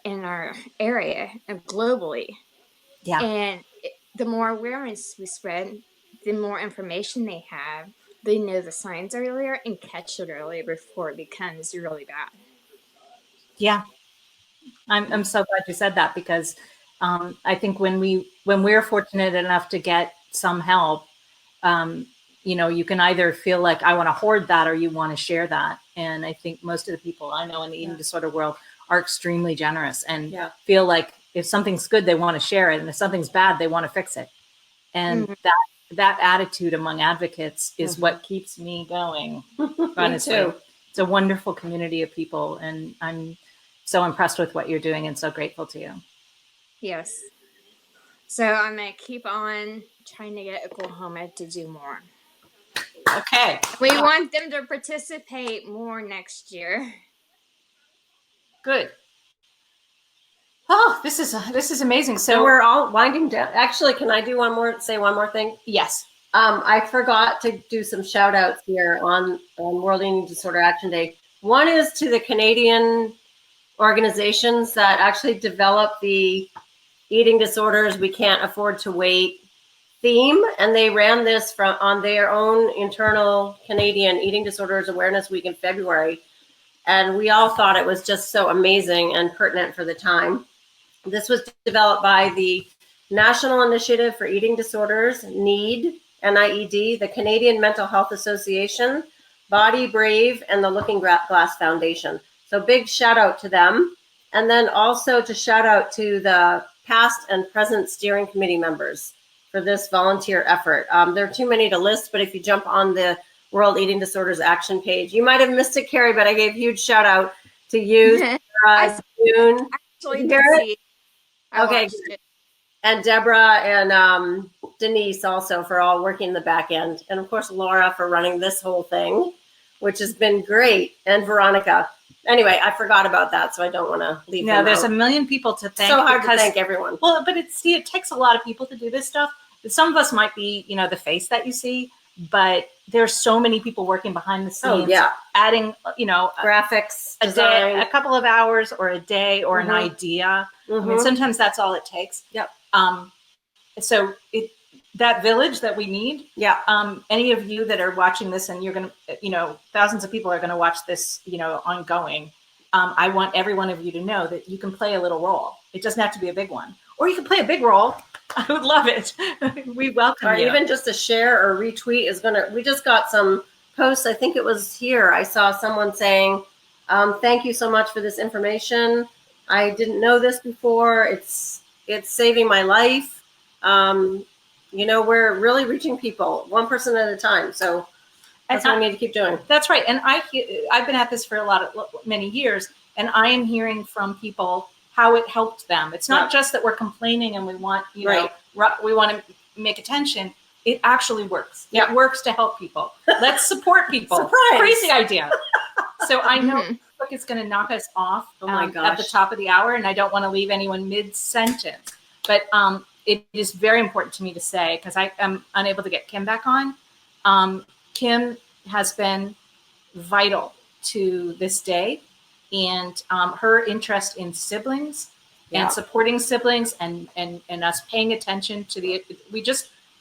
in our area and globally. Yeah. And the more awareness we spread, the more information they have. They know the signs earlier and catch it earlier before it becomes really bad. Yeah. I'm so glad you said that, because I think when we're fortunate enough to get some help, you can either feel like I want to hoard that or you want to share that. And I think most of the people I know in the eating disorder world are extremely generous and feel like if something's good, they want to share it. And if something's bad, they want to fix it. And that attitude among advocates is what keeps me going. Honestly, Me too. It's a wonderful community of people, and I'm so impressed with what you're doing and so grateful to you. Yes. So I'm going to keep on trying to get Oklahoma to do more. Okay. We want them to participate more next year. Good. Oh, this is amazing. So So we're all winding down. Actually, can I do say one more thing? yes. I forgot to do some shout outs here on World Eating Disorder Action Day. One is to the Canadian organizations that actually developed the Eating Disorders We Can't Afford to Wait theme, and they ran this on their own internal Canadian Eating Disorders Awareness Week in February, and we all thought it was just so amazing and pertinent for the time. This was developed by the National Initiative for Eating Disorders, NEED, NIED, the Canadian Mental Health Association, Body Brave, and the Looking Glass Foundation. So big shout out to them. And then also to shout out to the past and present steering committee members for this volunteer effort. There are too many to list, but if you jump on the World Eating Disorders Action page, you might have missed it, Carrie, but I gave huge shout out to you, June. Actually, did see. I Okay, watched it. And Deborah and Denise also for all working the back end. And of course, Laura for running this whole thing, which has been great. And Veronica. Anyway, I forgot about that, so I don't want to leave them out. There's a million people to thank. So hard to thank everyone. Well, but it takes a lot of people to do this stuff. Some of us might be, the face that you see, but there's so many people working behind the scenes. Oh, yeah. Adding, graphics, a design. day, a couple of hours or a day or an idea. I mean, sometimes that's all it takes. Yep. So that village that we need. Yeah. Any of you that are watching this, and you're going to, thousands of people are going to watch this, ongoing. I want every one of you to know that you can play a little role. It doesn't have to be a big one, or you can play a big role. I would love it. We welcome you. Or even just a share or retweet is we just got some posts. I think it was here. I saw someone saying, thank you so much for this information. I didn't know this before. It's saving my life. We're really reaching people one person at a time. So that's what we need to keep doing. That's right. And I've been at this for many years, and I am hearing from people how it helped them. It's not just that we're complaining and we want, we want to make attention. It actually works. It works to help people. Let's support people. Surprise. Crazy idea. So I know it's going to knock us off at the top of the hour, and I don't want to leave anyone mid-sentence. But it is very important to me to say, because I am unable to get Kim back on. Kim has been vital to this day, and her interest in siblings and supporting siblings and us paying attention to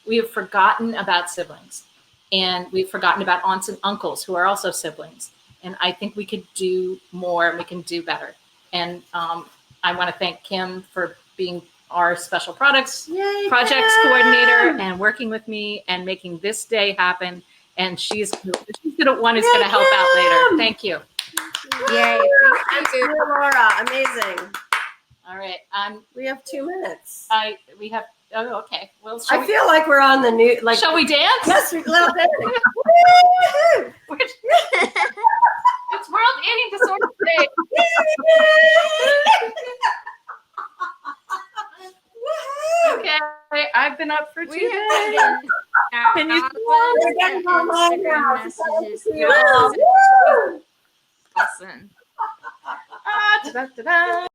we have forgotten about siblings, and we've forgotten about aunts and uncles who are also siblings. And I think we could do more and we can do better. And I want to thank Kim for being our special projects coordinator and working with me and making this day happen. And she's the one who's going to help out later. Thank you. Yay. Thank you, Laura. Amazing. All right. We have 2 minutes. We have. Oh, okay. Well, I feel like we're on the new. Shall we dance? Yes, a little bit. It's World Eating Disorder Day. Okay, I've been up for 2 days. Can you Instagram messages? Awesome. Da-da-da-da.